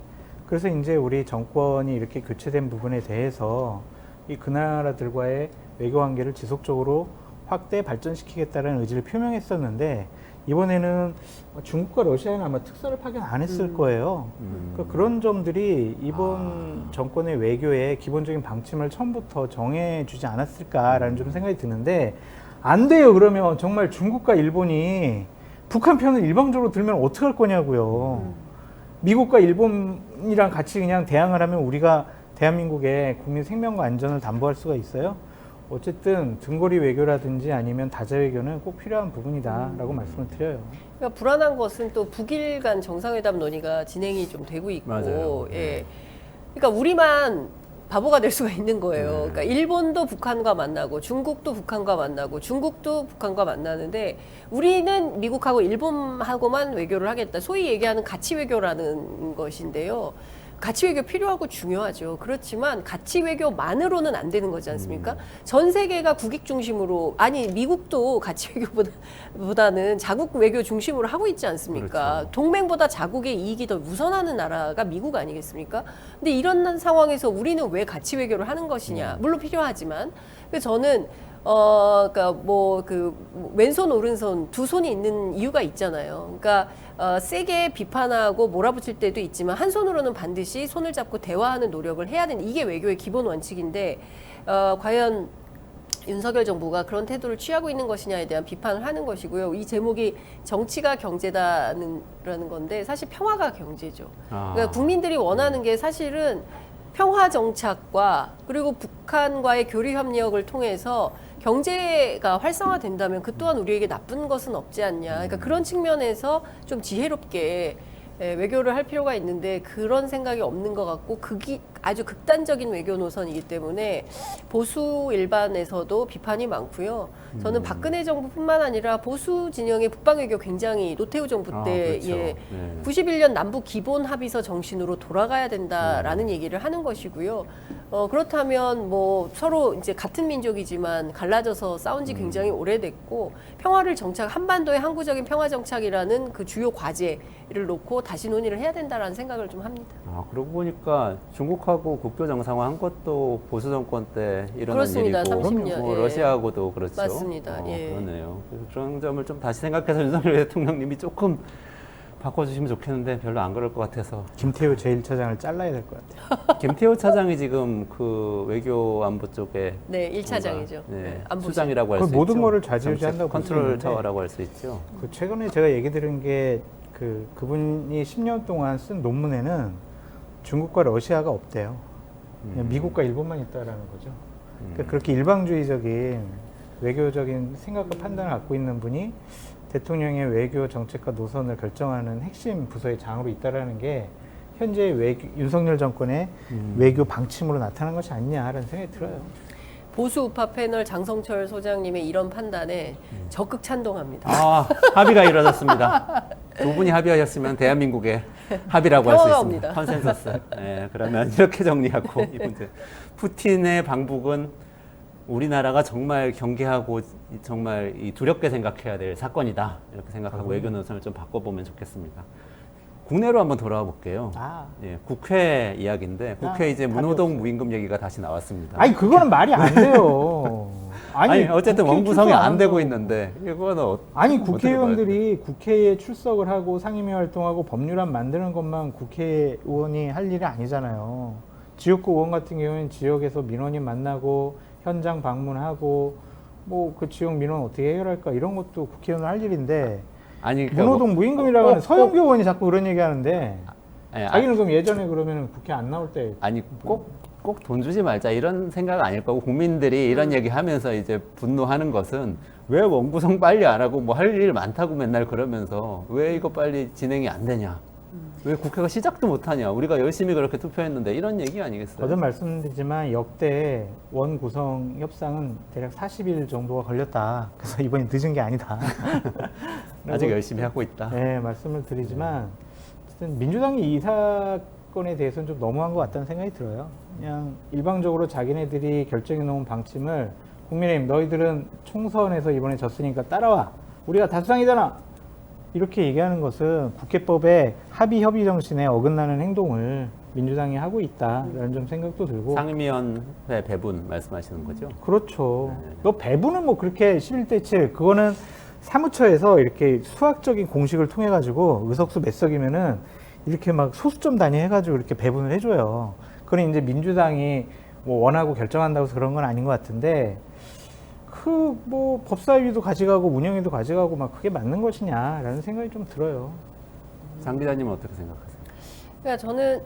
Speaker 3: 그래서 이제 우리 정권이 이렇게 교체된 부분에 대해서 그 나라들과의 외교 관계를 지속적으로 확대 발전시키겠다는 의지를 표명했었는데, 이번에는 중국과 러시아는 아마 특사를 파견 안 했을 거예요. 그러니까 그런 점들이 이번 정권의 외교의 기본적인 방침을 처음부터 정해주지 않았을까라는 좀 생각이 드는데, 안 돼요. 그러면 정말 중국과 일본이 북한 편을 일방적으로 들면 어떡할 거냐고요. 미국과 일본이랑 같이 그냥 대항을 하면 우리가 대한민국의 국민 생명과 안전을 담보할 수가 있어요? 어쨌든 등거리 외교라든지 아니면 다자 외교는 꼭 필요한 부분이다라고 말씀을 드려요.
Speaker 2: 그러니까 불안한 것은 또 북일 간 정상회담 논의가 진행이 좀 되고 있고,
Speaker 1: 맞아요.
Speaker 2: 예. 그러니까 우리만 바보가 될 수가 있는 거예요. 그러니까 일본도 북한과 만나고 중국도 북한과 만나고 중국도 북한과 만나는데 우리는 미국하고 일본하고만 외교를 하겠다. 소위 얘기하는 가치 외교라는 것인데요. 가치 외교 필요하고 중요하죠. 그렇지만 가치 외교만으로는 안 되는 거지 않습니까? 전 세계가 국익 중심으로, 아니 미국도 가치 외교보다는 자국 외교 중심으로 하고 있지 않습니까?
Speaker 1: 그렇죠.
Speaker 2: 동맹보다 자국의 이익이 더 우선하는 나라가 미국 아니겠습니까? 근데 이런 상황에서 우리는 왜 가치 외교를 하는 것이냐? 물론 필요하지만, 그래서 저는 그러니까 뭐 그 왼손 오른손 두 손이 있는 이유가 있잖아요. 그러니까 세게 비판하고 몰아붙일 때도 있지만 한 손으로는 반드시 손을 잡고 대화하는 노력을 해야 되는, 이게 외교의 기본 원칙인데 과연 윤석열 정부가 그런 태도를 취하고 있는 것이냐에 대한 비판을 하는 것이고요. 이 제목이 정치가 경제다라는 건데 사실 평화가 경제죠. 그러니까 국민들이 원하는 게 사실은 평화 정착과 그리고 북한과의 교류 협력을 통해서 경제가 활성화된다면 그 또한 우리에게 나쁜 것은 없지 않냐. 그러니까 그런 측면에서 좀 지혜롭게 외교를 할 필요가 있는데 그런 생각이 없는 것 같고 그게 아주 극단적인 외교 노선이기 때문에 보수 일반에서도 비판이 많고요. 저는 박근혜 정부뿐만 아니라 보수 진영의 북방 외교 굉장히 노태우 정부 때
Speaker 1: 그렇죠.
Speaker 2: 예,
Speaker 1: 네.
Speaker 2: 91년 남북 기본 합의서 정신으로 돌아가야 된다라는 얘기를 하는 것이고요. 그렇다면 뭐 서로 이제 같은 민족이지만 갈라져서 싸운 지 굉장히 오래됐고 평화를 한반도의 항구적인 평화 정착이라는 그 주요 과제를 놓고 다시 논의를 해야 된다라는 생각을 좀 합니다.
Speaker 1: 그러고 보니까 중국하고 국교 정상화한 것도 보수 정권 때 일어난
Speaker 2: 그렇습니다.
Speaker 1: 일이고
Speaker 2: 30년,
Speaker 1: 뭐
Speaker 2: 예.
Speaker 1: 러시아하고도 그렇죠.
Speaker 2: 맞습니다. 예.
Speaker 1: 그러네요. 그래서 그런 점을 좀 다시 생각해서 윤석열 대통령님이 조금 바꿔주시면 좋겠는데 별로 안 그럴 것 같아서
Speaker 3: 김태우 제1차장을 잘라야 될 것 같아요.
Speaker 1: 김태호 차장이 지금 그 외교안보 쪽에
Speaker 2: 네, 1차장이죠.
Speaker 1: 네,
Speaker 2: 안보실.
Speaker 1: 수장이라고 할 수
Speaker 3: 그
Speaker 1: 있죠.
Speaker 3: 모든 거를 좌지우지한다고
Speaker 1: 정책
Speaker 3: 볼수
Speaker 1: 컨트롤
Speaker 3: 있는데.
Speaker 1: 타워라고 할 수 있죠.
Speaker 3: 그 최근에 제가 얘기 들은 게 그분이 10년 동안 쓴 논문에는 중국과 러시아가 없대요. 그냥 미국과 일본만 있다라는 거죠. 그러니까 그렇게 일방주의적인 외교적인 생각과 판단을 갖고 있는 분이 대통령의 외교 정책과 노선을 결정하는 핵심 부서의 장으로 있다라는 게 현재 윤석열 정권의 외교 방침으로 나타난 것이 아니냐라는 생각이 들어요.
Speaker 2: 보수 우파 패널 장성철 소장님의 이런 판단에 적극 찬동합니다.
Speaker 1: 합의가 이루어졌습니다. 두 분이 합의하셨으면 대한민국의 합의라고 할 수
Speaker 2: 평화가
Speaker 1: 있습니다.
Speaker 2: 옵니다.
Speaker 1: 컨센서스. 네, 그러면 이렇게 정리하고 이 문제. 푸틴의 방북은 우리나라가 정말 경계하고 정말 두렵게 생각해야 될 사건이다. 이렇게 생각하고 외교 노선을 좀 바꿔보면 좋겠습니다. 국내로 한번 돌아와 볼게요. 예, 국회 이야기인데 국회 이제 문호동 무임금 얘기가 다시 나왔습니다.
Speaker 3: 아니 그거는 말이 안 돼요.
Speaker 1: 아니 어쨌든
Speaker 3: 국회
Speaker 1: 원구성이
Speaker 3: 출석
Speaker 1: 안 되고
Speaker 3: 하고.
Speaker 1: 있는데 이거는
Speaker 3: 아니
Speaker 1: 어떻게
Speaker 3: 국회의원들이 국회에 출석을 하고 상임위 활동하고 법률안 만드는 것만 국회의원이 할 일이 아니잖아요. 지역구 의원 같은 경우에는 지역에서 민원인 만나고 현장 방문하고 뭐 그 지역 민원 어떻게 해결할까 이런 것도 국회의원 할 일인데
Speaker 1: 아니
Speaker 3: 문호동 무임금이라고 하는 서영교 의원이 자꾸 그런 얘기하는데
Speaker 1: 아니,
Speaker 3: 자기는 그럼 예전에 그러면 국회 안 나올 때
Speaker 1: 아니 꼭 돈 주지 말자 이런 생각 아닐 거고 국민들이 이런 얘기하면서 이제 분노하는 것은 왜 원구성 빨리 안 하고 뭐 할 일 많다고 맨날 그러면서 왜 이거 빨리 진행이 안 되냐 왜 국회가 시작도 못 하냐 우리가 열심히 그렇게 투표했는데 이런 얘기 아니겠어요?
Speaker 3: 거듭 말씀드리지만 역대 원 구성 협상은 대략 40일 정도가 걸렸다. 그래서 이번에 늦은 게 아니다.
Speaker 1: 아직 열심히 하고 있다.
Speaker 3: 네, 말씀을 드리지만 어쨌든 민주당이 이 사건에 대해서는 좀 너무한 것 같다는 생각이 들어요. 그냥 일방적으로 자기네들이 결정해 놓은 방침을 국민의힘 너희들은 총선에서 이번에 졌으니까 따라와. 우리가 다수당이잖아. 이렇게 얘기하는 것은 국회법의 합의 협의 정신에 어긋나는 행동을 민주당이 하고 있다라는 좀 생각도 들고.
Speaker 1: 상임위원회 배분 말씀하시는 거죠?
Speaker 3: 그렇죠. 뭐 배분은 뭐 그렇게 11대 7 그거는 사무처에서 이렇게 수학적인 공식을 통해 가지고 의석수 몇 석이면은 이렇게 막 소수점 단위 해가지고 이렇게 배분을 해줘요. 그건 이제 민주당이 뭐 원하고 결정한다고 해서 그런 건 아닌 것 같은데 그 뭐 법사위도 가져가고 운영위도 가져가고 막 그게 맞는 것이냐라는 생각이 좀 들어요.
Speaker 1: 장 기자님은 어떻게 생각하세요?
Speaker 2: 그러니까 저는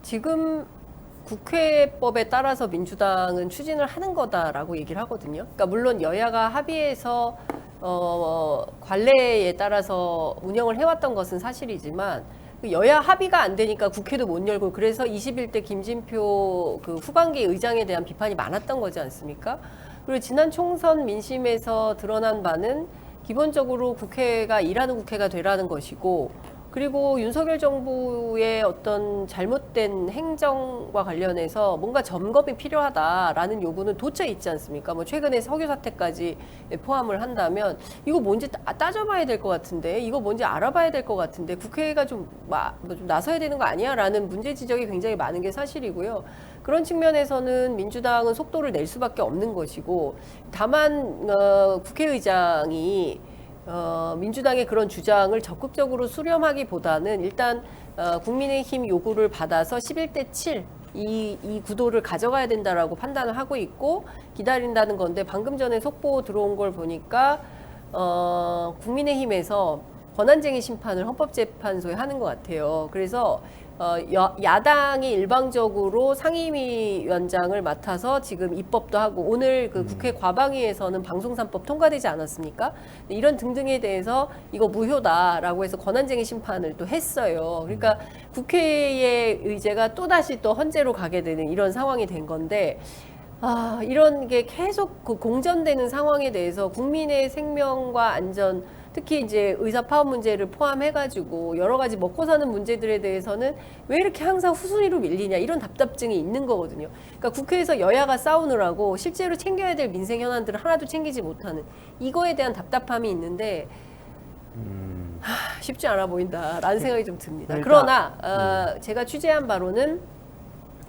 Speaker 2: 지금 국회법에 따라서 민주당은 추진을 하는 거다라고 얘기를 하거든요. 그러니까 물론 여야가 합의해서 관례에 따라서 운영을 해왔던 것은 사실이지만 여야 합의가 안 되니까 국회도 못 열고 그래서 21대 김진표 그 후반기 의장에 대한 비판이 많았던 거지 않습니까? 그리고 지난 총선 민심에서 드러난 바는 기본적으로 국회가 일하는 국회가 되라는 것이고 그리고 윤석열 정부의 어떤 잘못된 행정과 관련해서 뭔가 점검이 필요하다라는 요구는 도처에 있지 않습니까? 뭐 최근에 석유 사태까지 포함을 한다면 이거 뭔지 따져봐야 될 것 같은데 이거 뭔지 알아봐야 될 것 같은데 국회가 좀 나서야 되는 거 아니야? 라는 문제 지적이 굉장히 많은 게 사실이고요. 그런 측면에서는 민주당은 속도를 낼 수밖에 없는 것이고 다만 국회의장이 민주당의 그런 주장을 적극적으로 수렴하기보다는 일단 국민의힘 요구를 받아서 11대 7 이 구도를 가져가야 된다라고 판단을 하고 있고 기다린다는 건데 방금 전에 속보 들어온 걸 보니까 국민의힘에서 권한쟁의 심판을 헌법재판소에 하는 것 같아요. 그래서 야당이 일방적으로 상임위원장을 맡아서 지금 입법도 하고 오늘 그 국회 과방위에서는 방송3법 통과되지 않았습니까? 이런 등등에 대해서 이거 무효다라고 해서 권한쟁의 심판을 또 했어요. 그러니까 국회의 의제가 또다시 또 헌재로 가게 되는 이런 상황이 된 건데 이런 게 계속 그 공전되는 상황에 대해서 국민의 생명과 안전 특히 이제 의사 파업 문제를 포함해가지고 여러 가지 먹고 사는 문제들에 대해서는 왜 이렇게 항상 후순위로 밀리냐 이런 답답증이 있는 거거든요. 그러니까 국회에서 여야가 싸우느라고 실제로 챙겨야 될 민생 현안들을 하나도 챙기지 못하는 이거에 대한 답답함이 있는데 쉽지 않아 보인다라는 생각이 좀 듭니다. 그러나 제가 취재한 바로는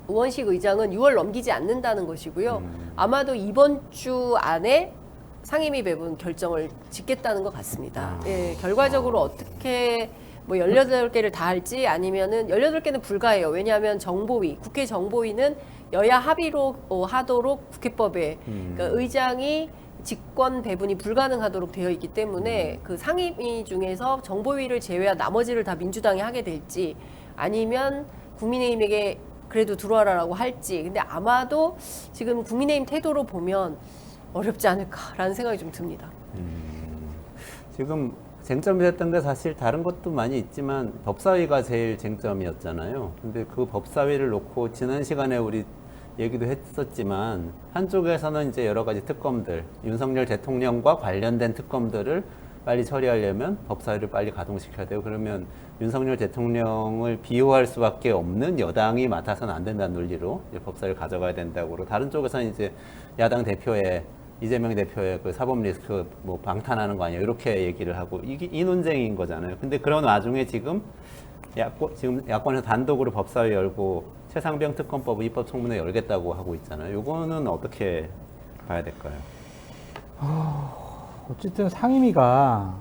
Speaker 2: 우원식 의장은 6월 넘기지 않는다는 것이고요. 아마도 이번 주 안에 상임위 배분 결정을 짓겠다는 것 같습니다. 예, 결과적으로 어떻게 뭐 18개를 다 할지 아니면은 18개는 불가해요. 왜냐하면 정보위, 국회 정보위는 여야 합의로 하도록 국회법에 그러니까 의장이 직권 배분이 불가능하도록 되어 있기 때문에 그 상임위 중에서 정보위를 제외한 나머지를 다 민주당이 하게 될지 아니면 국민의힘에게 그래도 들어와라라고 할지 근데 아마도 지금 국민의힘 태도로 보면 어렵지 않을까라는 생각이 좀 듭니다.
Speaker 1: 지금 쟁점이 됐던 게 사실 다른 것도 많이 있지만 법사위가 제일 쟁점이었잖아요. 근데 그 법사위를 놓고 지난 시간에 우리 얘기도 했었지만 한쪽에서는 이제 여러 가지 특검들, 윤석열 대통령과 관련된 특검들을 빨리 처리하려면 법사위를 빨리 가동시켜야 되고 그러면 윤석열 대통령을 비호할 수밖에 없는 여당이 맡아서는 안 된다는 논리로 이제 법사위를 가져가야 된다고 그러고 다른 쪽에서는 이제 야당 대표의 이재명 대표의 그 사법 리스크 뭐 방탄하는 거 아니야 이렇게 얘기를 하고 이게 이 논쟁인 거잖아요. 근데 그런 와중에 지금 야권에서 단독으로 법사위 열고 최상병 특검법 입법 청문회 열겠다고 하고 있잖아요. 이거는 어떻게 봐야 될까요?
Speaker 3: 어쨌든 상임위가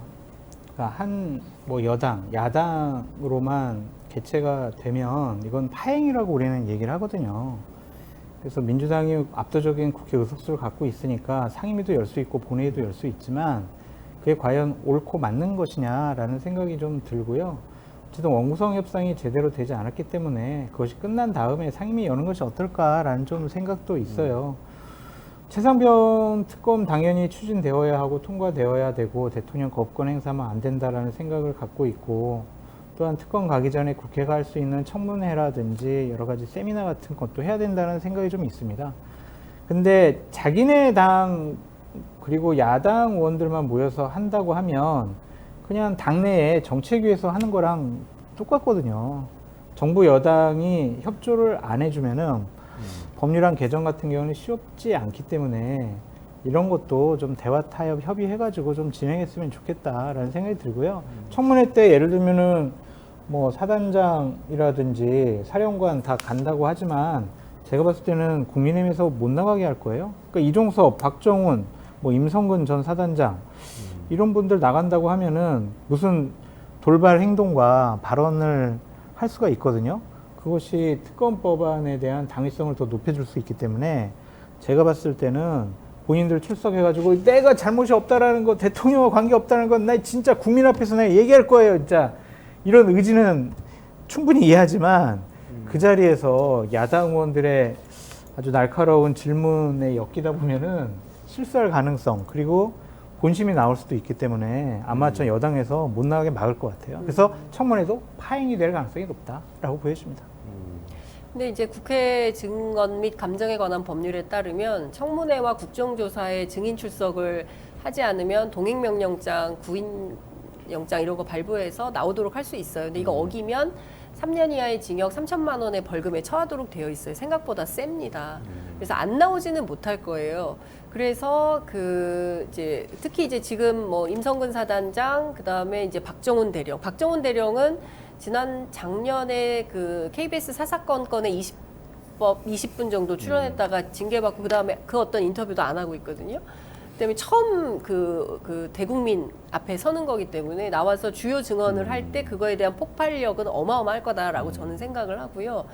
Speaker 3: 한 뭐 여당, 야당으로만 개최가 되면 이건 파행이라고 우리는 얘기를 하거든요. 그래서 민주당이 압도적인 국회 의석수를 갖고 있으니까 상임위도 열 수 있고 본회의도 열 수 있지만 그게 과연 옳고 맞는 것이냐라는 생각이 좀 들고요. 어쨌든 원구성 협상이 제대로 되지 않았기 때문에 그것이 끝난 다음에 상임위 여는 것이 어떨까라는 좀 생각도 있어요. 최상병 특검 당연히 추진되어야 하고 통과되어야 되고 대통령 거부권 행사하면 안 된다라는 생각을 갖고 있고 또한 특검 가기 전에 국회가 할 수 있는 청문회라든지 여러 가지 세미나 같은 것도 해야 된다는 생각이 좀 있습니다. 근데 자기네 당 그리고 야당 의원들만 모여서 한다고 하면 그냥 당내에 정책위에서 하는 거랑 똑같거든요. 정부 여당이 협조를 안 해주면은 법률안 개정 같은 경우는 쉽지 않기 때문에 이런 것도 좀 대화 타협 협의해가지고 좀 진행했으면 좋겠다라는 생각이 들고요. 청문회 때 예를 들면은 뭐 사단장이라든지 사령관 다 간다고 하지만 제가 봤을 때는 국민의힘에서 못 나가게 할 거예요. 그러니까 이종섭, 박정훈, 뭐 임성근 전 사단장 이런 분들 나간다고 하면은 무슨 돌발 행동과 발언을 할 수가 있거든요. 그것이 특검 법안에 대한 당위성을 더 높여줄 수 있기 때문에 제가 봤을 때는 본인들 출석해가지고 내가 잘못이 없다라는 거 대통령과 관계없다는 건 나 진짜 국민 앞에서 내가 얘기할 거예요. 진짜 이런 의지는 충분히 이해하지만 그 자리에서 야당 의원들의 아주 날카로운 질문에 엮이다 보면은 실수할 가능성 그리고 본심이 나올 수도 있기 때문에 아마 저 여당에서 못 나가게 막을 것 같아요. 그래서 청문회도 파행이 될 가능성이 높다라고 보여집니다.
Speaker 2: 근데 이제 국회 증언 및 감정에 관한 법률에 따르면 청문회와 국정조사에 증인 출석을 하지 않으면 동행명령장, 구인영장 이런 거 발부해서 나오도록 할 수 있어요. 근데 이거 어기면 3년 이하의 징역 3천만 원의 벌금에 처하도록 되어 있어요. 생각보다 셉니다. 그래서 안 나오지는 못할 거예요. 그래서 특히 이제 지금 뭐 임성근 사단장 그다음에 이제 박정훈 대령은 작년에 그 KBS 사사건 건에 20분 정도 출연했다가 징계받고 그다음에 그 어떤 인터뷰도 안 하고 있거든요. 그다음에 처음 그 대국민 앞에 서는 거기 때문에 나와서 주요 증언을 할 때 그거에 대한 폭발력은 어마어마할 거다라고 저는 생각을 하고요.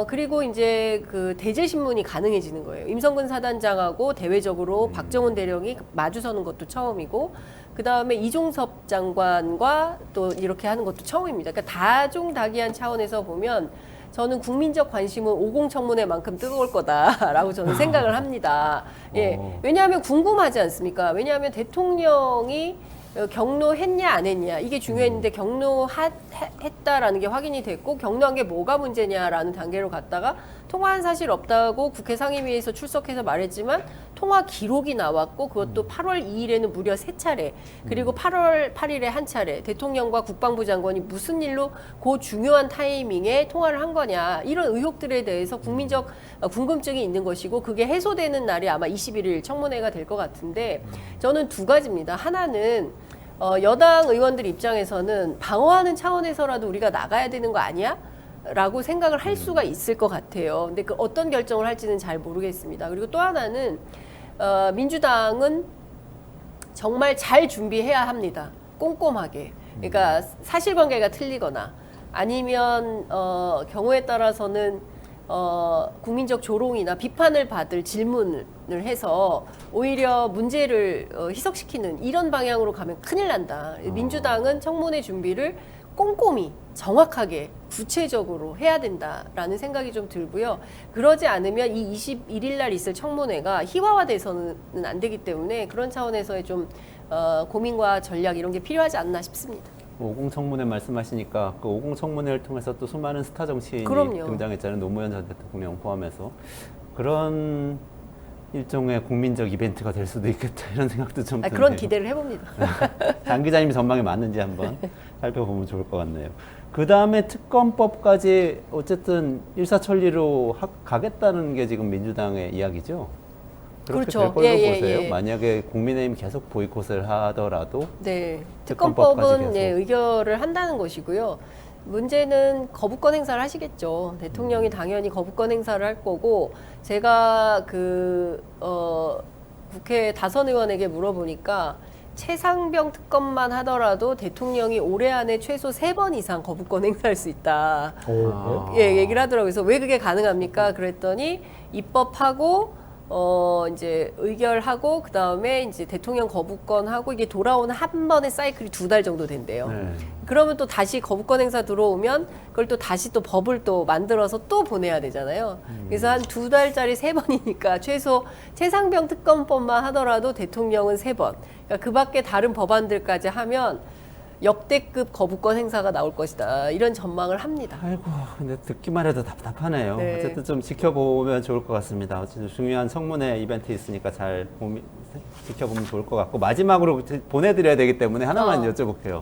Speaker 2: 그리고 이제 그 대제신문이 가능해지는 거예요. 임성근 사단장하고 대외적으로 박정훈 대령이 마주서는 것도 처음이고, 그 다음에 이종섭 장관과 또 이렇게 하는 것도 처음입니다. 그러니까 다종다기한 차원에서 보면 저는 국민적 관심은 50 청문회만큼 뜨거울 거다라고 저는 생각을 합니다. 예, 왜냐하면 궁금하지 않습니까? 왜냐하면 대통령이 경로했냐 안 했냐 이게 중요했는데 경로했다라는 게 확인이 됐고, 경로한 게 뭐가 문제냐라는 단계로 갔다가 통화한 사실 없다고 국회 상임위에서 출석해서 말했지만 통화 기록이 나왔고, 그것도 8월 2일에는 무려 3차례, 그리고 8월 8일에 한 차례 대통령과 국방부 장관이 무슨 일로 그 중요한 타이밍에 통화를 한 거냐, 이런 의혹들에 대해서 국민적 궁금증이 있는 것이고, 그게 해소되는 날이 아마 21일 청문회가 될 것 같은데, 저는 두 가지입니다. 하나는 여당 의원들 입장에서는 방어하는 차원에서라도 우리가 나가야 되는 거 아니야? 라고 생각을 할 수가 있을 것 같아요. 근데 그 어떤 결정을 할지는 잘 모르겠습니다. 그리고 또 하나는 민주당은 정말 잘 준비해야 합니다. 꼼꼼하게. 그러니까 사실관계가 틀리거나 아니면 경우에 따라서는 국민적 조롱이나 비판을 받을 질문을 해서 오히려 문제를 희석시키는 이런 방향으로 가면 큰일 난다. 민주당은 청문회 준비를 꼼꼼히 정확하게 구체적으로 해야 된다라는 생각이 좀 들고요. 그러지 않으면 이 21일 날 있을 청문회가 희화화돼서는 안 되기 때문에 그런 차원에서의 좀 고민과 전략 이런 게 필요하지 않나 싶습니다.
Speaker 1: 50 청문회 말씀하시니까 그 50 청문회를 통해서 또 수많은 스타 정치인이
Speaker 2: 그럼요.
Speaker 1: 등장했잖아요. 노무현 전 대통령 포함해서. 그런 일종의 국민적 이벤트가 될 수도 있겠다 이런 생각도 좀 드네요.
Speaker 2: 그런 기대를 해봅니다.
Speaker 1: 장 기자님이 전망이 맞는지 한번 살펴보면 좋을 것 같네요. 그 다음에 특검법까지 어쨌든 일사천리로 가겠다는 게 지금 민주당의 이야기죠. 그렇게
Speaker 2: 그렇죠.
Speaker 1: 될 걸로
Speaker 2: 예,
Speaker 1: 보세요.
Speaker 2: 예.
Speaker 1: 만약에 국민의힘 계속 보이콧을 하더라도
Speaker 2: 네,
Speaker 1: 특검법까지
Speaker 2: 특검법은
Speaker 1: 계속.
Speaker 2: 의결을 한다는 것이고요. 문제는 거부권 행사를 하시겠죠. 대통령이 당연히 거부권 행사를 할 거고, 제가 국회 다선 의원에게 물어보니까 최상병 특검만 하더라도 대통령이 올해 안에 최소 3번 이상 거부권 행사할 수 있다.
Speaker 1: 아.
Speaker 2: 예, 얘기를 하더라고요. 그래서 왜 그게 가능합니까? 그랬더니 입법하고 이제 의결하고 그 다음에 이제 대통령 거부권하고 이게 돌아오는 한 번의 사이클이 2달 정도 된대요.
Speaker 1: 네.
Speaker 2: 그러면 또 다시 거부권 행사 들어오면 그걸 또 다시 또 법을 또 만들어서 또 보내야 되잖아요. 그래서 한 2달짜리 3번이니까 최소 최상병 특검법만 하더라도 대통령은 3번. 그러니까 그 밖에 다른 법안들까지 하면 역대급 거부권 행사가 나올 것이다. 이런 전망을 합니다.
Speaker 1: 아이고, 근데 듣기만 해도 답답하네요.
Speaker 2: 네.
Speaker 1: 어쨌든 좀 지켜보면 좋을 것 같습니다. 어쨌든 중요한 청문회 이벤트 있으니까 잘 지켜보면 좋을 것 같고, 마지막으로 보내드려야 되기 때문에 하나만 여쭤볼게요.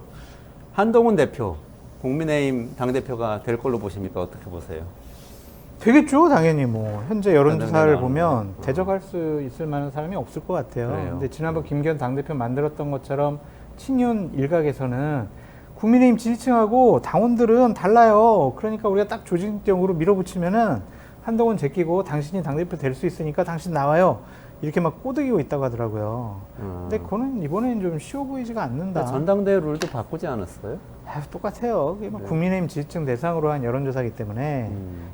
Speaker 1: 한동훈 대표, 국민의힘 당대표가 될 걸로 보십니까? 어떻게 보세요?
Speaker 3: 되겠죠, 당연히. 뭐 현재 여론조사를
Speaker 1: 나오는
Speaker 3: 보면
Speaker 1: 거.
Speaker 3: 대적할 수 있을 만한 사람이 없을 것 같아요.
Speaker 1: 그래요.
Speaker 3: 근데 지난번 김기현 당대표 만들었던 것처럼 친윤 일각에서는 국민의힘 지지층하고 당원들은 달라요. 그러니까 우리가 딱 조직적으로 밀어붙이면은 한동훈 제끼고 당신이 당대표 될 수 있으니까 당신 나와요. 이렇게 막 꼬드기고 있다고 하더라고요. 근데 그거는 이번에는 좀 쉬워 보이지가 않는다.
Speaker 1: 전당대회 룰도 바꾸지 않았어요?
Speaker 3: 똑같아요. 그게 막
Speaker 1: 네.
Speaker 3: 국민의힘 지지층 대상으로 한 여론조사이기 때문에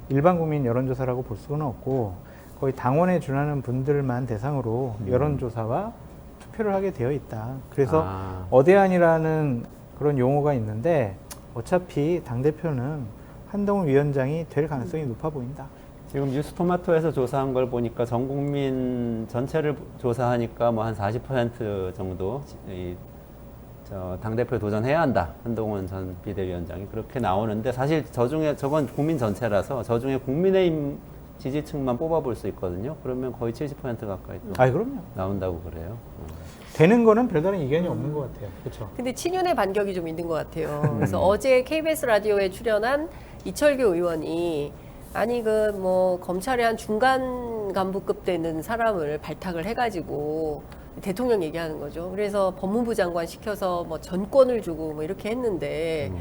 Speaker 3: 일반 국민 여론조사라고 볼 수는 없고, 거의 당원에 준하는 분들만 대상으로 여론조사와 투표를 하게 되어 있다. 그래서 어대안이라는 그런 용어가 있는데 어차피 당대표는 한동훈 위원장이 될 가능성이 높아 보인다.
Speaker 1: 지금 뉴스토마토에서 조사한 걸 보니까 전 국민 전체를 조사하니까 뭐 한 40% 정도 당대표 도전해야 한다. 한동훈 전 비대위원장이 그렇게 나오는데, 사실 저건 국민 전체라서 저중에 국민의힘 지지층만 뽑아볼 수 있거든요. 그러면 거의 70% 가까이 또
Speaker 3: 그럼요.
Speaker 1: 나온다고 그래요.
Speaker 3: 되는 거는 별다른 이견이 없는 것 같아요. 그렇죠.
Speaker 2: 근데 친윤의 반격이 좀 있는 것 같아요. 그래서 어제 KBS 라디오에 출연한 이철규 의원이 아니 검찰의 한 중간 간부급 되는 사람을 발탁을 해가지고 대통령 얘기하는 거죠. 그래서 법무부 장관 시켜서 뭐 전권을 주고 뭐 이렇게 했는데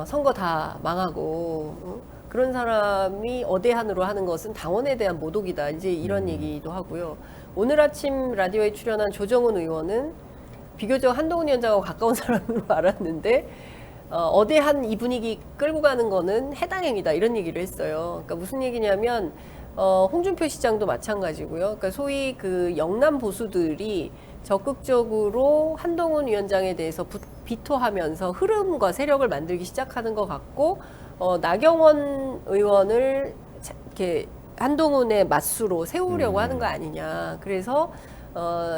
Speaker 2: 선거 다 망하고 그런 사람이 어대한으로 하는 것은 당원에 대한 모독이다. 이제 이런 얘기도 하고요. 오늘 아침 라디오에 출연한 조정훈 의원은 비교적 한동훈 위원장하고 가까운 사람으로 알았는데 어대한 이 분위기 끌고 가는 거는 해당 행위다 이런 얘기를 했어요. 그러니까 무슨 얘기냐면 홍준표 시장도 마찬가지고요. 그러니까 소위 그 영남 보수들이 적극적으로 한동훈 위원장에 대해서 비토하면서 흐름과 세력을 만들기 시작하는 것 같고 나경원 의원을 이렇게 한동훈의 맞수로 세우려고 하는 거 아니냐. 그래서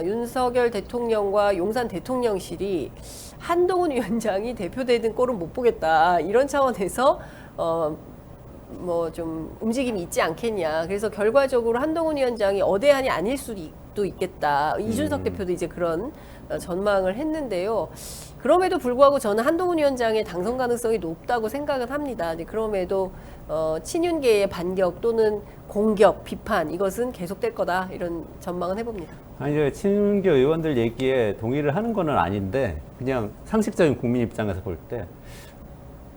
Speaker 2: 윤석열 대통령과 용산 대통령실이 한동훈 위원장이 대표되는 꼴은 못 보겠다. 이런 차원에서 뭐 좀 움직임이 있지 않겠냐. 그래서 결과적으로 한동훈 위원장이 어대한이 아닐 수도 있겠다. 이준석 대표도 이제 그런 전망을 했는데요. 그럼에도 불구하고 저는 한동훈 위원장의 당선 가능성이 높다고 생각을 합니다. 그럼에도 친윤계의 반격 또는 공격, 비판 이것은 계속될 거다 이런 전망은 해봅니다.
Speaker 1: 아니 이제 친윤계 의원들 얘기에 동의를 하는 거는 아닌데 그냥 상식적인 국민 입장에서 볼 때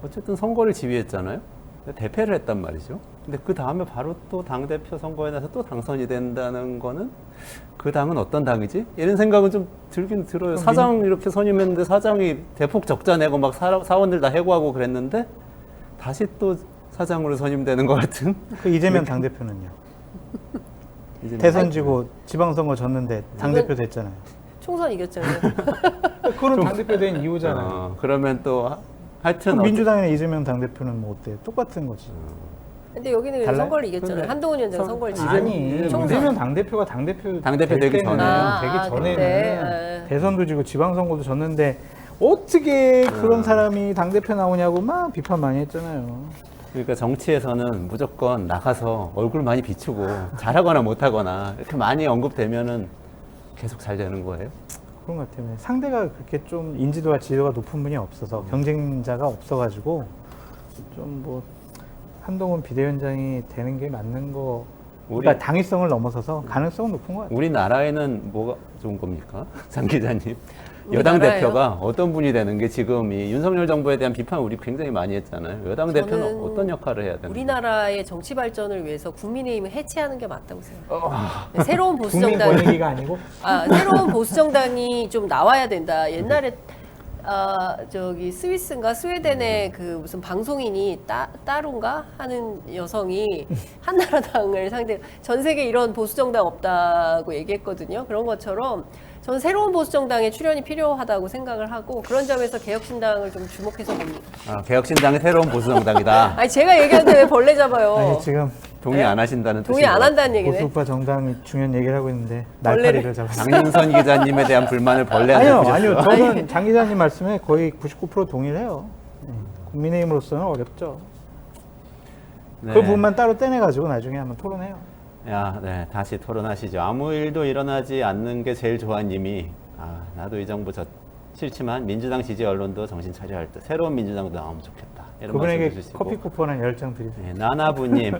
Speaker 1: 어쨌든 선거를 지휘했잖아요. 대패를 했단 말이죠. 근데 그 다음에 바로 또 당대표 선거에 나서 또 당선이 된다는 거는 그 당은 어떤 당이지? 이런 생각은 좀 들긴 들어요. 사장 이렇게 선임했는데 사장이 대폭 적자 내고 막 사원들 다 해고하고 그랬는데 다시 또 사장으로 선임되는 것 같은?
Speaker 3: 그 이재명 당대표는요? 대선 지고 지방선거 졌는데 당대표 됐잖아요.
Speaker 2: 총선 이겼잖아요.
Speaker 3: 그거는 당대표 된 이유잖아요.
Speaker 1: 그러면 또 하여튼
Speaker 3: 민주당이나 이재명 당대표는 뭐 어때요? 똑같은 거지.
Speaker 2: 근데 여기는
Speaker 3: 달라요?
Speaker 2: 선거를 이겼잖아요. 한동훈 위원장 선거를 지금.
Speaker 3: 아니,
Speaker 2: 총선.
Speaker 3: 이재명 당대표가 당대표
Speaker 1: 되기
Speaker 3: 때는,
Speaker 1: 전에.
Speaker 3: 되기 전에는
Speaker 2: 그때.
Speaker 3: 대선도 지고 지방선거도 졌는데 어떻게 그런 사람이 당대표 나오냐고 막 비판 많이 했잖아요.
Speaker 1: 그러니까 정치에서는 무조건 나가서 얼굴 많이 비추고 잘하거나 못하거나 이렇게 많이 언급되면은 계속 잘 되는 거예요.
Speaker 3: 그런 것 같아요. 상대가 그렇게 좀 인지도와 지도가 높은 분이 없어서 경쟁자가 없어가지고 좀 뭐 한동훈 비대위원장이 되는 게 맞는 거. 그러니까 당위성을 넘어서서 가능성은 높은 것 같아요.
Speaker 1: 우리나라에는 뭐가 좋은 겁니까? 장 기자님. 여당
Speaker 2: 우리나라예요?
Speaker 1: 대표가 어떤 분이 되는 게 지금 이 윤석열 정부에 대한 비판 우리 굉장히 많이 했잖아요. 여당 대표는 어떤 역할을 해야 되는
Speaker 2: 우리나라의 정치 발전을 위해서 국민의힘을 해체하는 게 맞다고 생각해요. 네, 새로운 보수
Speaker 3: 국민
Speaker 2: 정당이
Speaker 3: 권익위가 아니고
Speaker 2: 새로운 보수 정당이 좀 나와야 된다. 옛날에 저기 스위스인가 스웨덴의 그 무슨 방송인이 따룬가 하는 여성이 한나라당을 상대 전 세계 이런 보수 정당 없다고 얘기했거든요. 그런 것처럼 저는 새로운 보수 정당의 출연이 필요하다고 생각을 하고 그런 점에서 개혁신당을 좀 주목해서 봅니다.
Speaker 1: 개혁신당의 새로운 보수정당이다.
Speaker 2: 아니 제가 얘기하는데 왜 벌레 잡아요?
Speaker 3: 아니 지금
Speaker 1: 동의 안 하신다는
Speaker 2: 동의 안
Speaker 1: 뜻이죠.
Speaker 2: 한다는 얘기네.
Speaker 3: 보수파 정당이 중요한 얘기를 하고 있는데
Speaker 2: 벌레를.
Speaker 3: 날파리를 잡았어요.
Speaker 1: 장윤선 기자님에 대한 불만을 벌레한테
Speaker 3: 아니요,
Speaker 1: 푸셨어요.
Speaker 3: 아니요. 저는 장 기자님 말씀에 거의 99% 동의를 해요. 국민의힘으로서는 어렵죠.
Speaker 1: 네.
Speaker 3: 그 부분만 따로 떼내가지고 나중에 한번 토론해요.
Speaker 1: 네, 다시 토론하시죠. 아무 일도 일어나지 않는 게 제일 좋아 님이 나도 이 정부 싫지만 민주당 지지 언론도 정신 차려야 할 때 새로운 민주당도 나오면 좋겠다. 이런
Speaker 3: 그분에게
Speaker 1: 말씀 주시고.
Speaker 3: 커피 쿠폰 한 10장 드리세요.
Speaker 1: 네, 나나부님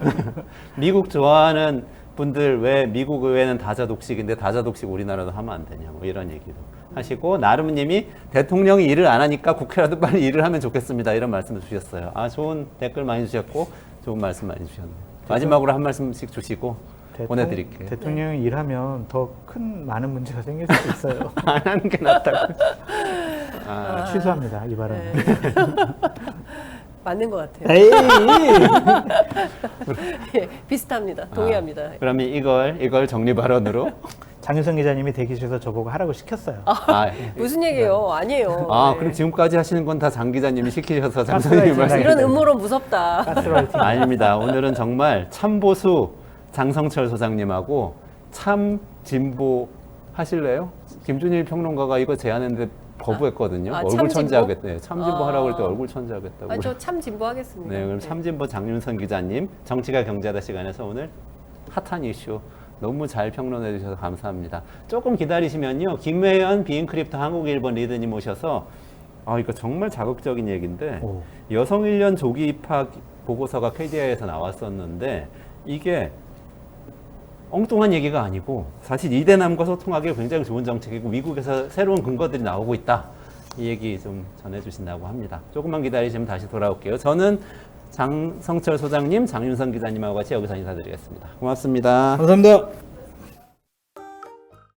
Speaker 1: 미국 좋아하는 분들 왜 미국 의회는 다자 독식인데 다자 독식 우리나라도 하면 안 되냐 뭐 이런 얘기도 하시고 나름님이 대통령이 일을 안 하니까 국회라도 빨리 일을 하면 좋겠습니다 이런 말씀을 주셨어요. 좋은 댓글 많이 주셨고 좋은 말씀 많이 주셨네요. 마지막으로 한 말씀씩 주시고 보내드릴게요.
Speaker 3: 대통령이 일하면 더 큰 많은 문제가 생길 수도 있어요.
Speaker 1: 안 하는 게 낫다고.
Speaker 3: 취소합니다 이 발언.
Speaker 2: 맞는 것 같아요.
Speaker 3: 에이.
Speaker 2: 예, 비슷합니다. 동의합니다.
Speaker 1: 그러면 이걸 정리 발언으로.
Speaker 3: 장윤선 기자님이 대기실에서 저보고 하라고 시켰어요.
Speaker 2: 무슨 얘기예요? 아니에요. 네.
Speaker 1: 그럼 지금까지 하시는 건 다 장 기자님이 시키셔서 장 선생님 말씀.
Speaker 2: 이런 음모론 무섭다.
Speaker 3: 가스라이팅.
Speaker 1: 아닙니다. 오늘은 정말 참보수 장성철 소장님하고 참 진보 하실래요? 김준일 평론가가 이거 제안했는데 거부했거든요. 얼굴
Speaker 2: 참
Speaker 1: 천재하겠대. 참 진보 하라고 할 때 얼굴 천재하겠다고.
Speaker 2: 저 참 진보하겠습니다.
Speaker 1: 네, 그럼
Speaker 2: 네.
Speaker 1: 참진보 장윤선 기자님 정치가 경제하다 시간에서 오늘 핫한 이슈 너무 잘 평론해 주셔서 감사합니다. 조금 기다리시면요. 김회연 비인크립트 한국일본 리드님 오셔서 이거 정말 자극적인 얘기인데 여성 1년 조기 입학 보고서가 KDI에서 나왔었는데 이게 엉뚱한 얘기가 아니고 사실 이대남과 소통하기 굉장히 좋은 정책이고 미국에서 새로운 근거들이 나오고 있다. 이 얘기 좀 전해주신다고 합니다. 조금만 기다리시면 다시 돌아올게요. 저는 장성철 소장님, 장윤선 기자님하고 같이 여기서 인사드리겠습니다. 고맙습니다.
Speaker 3: 감사합니다.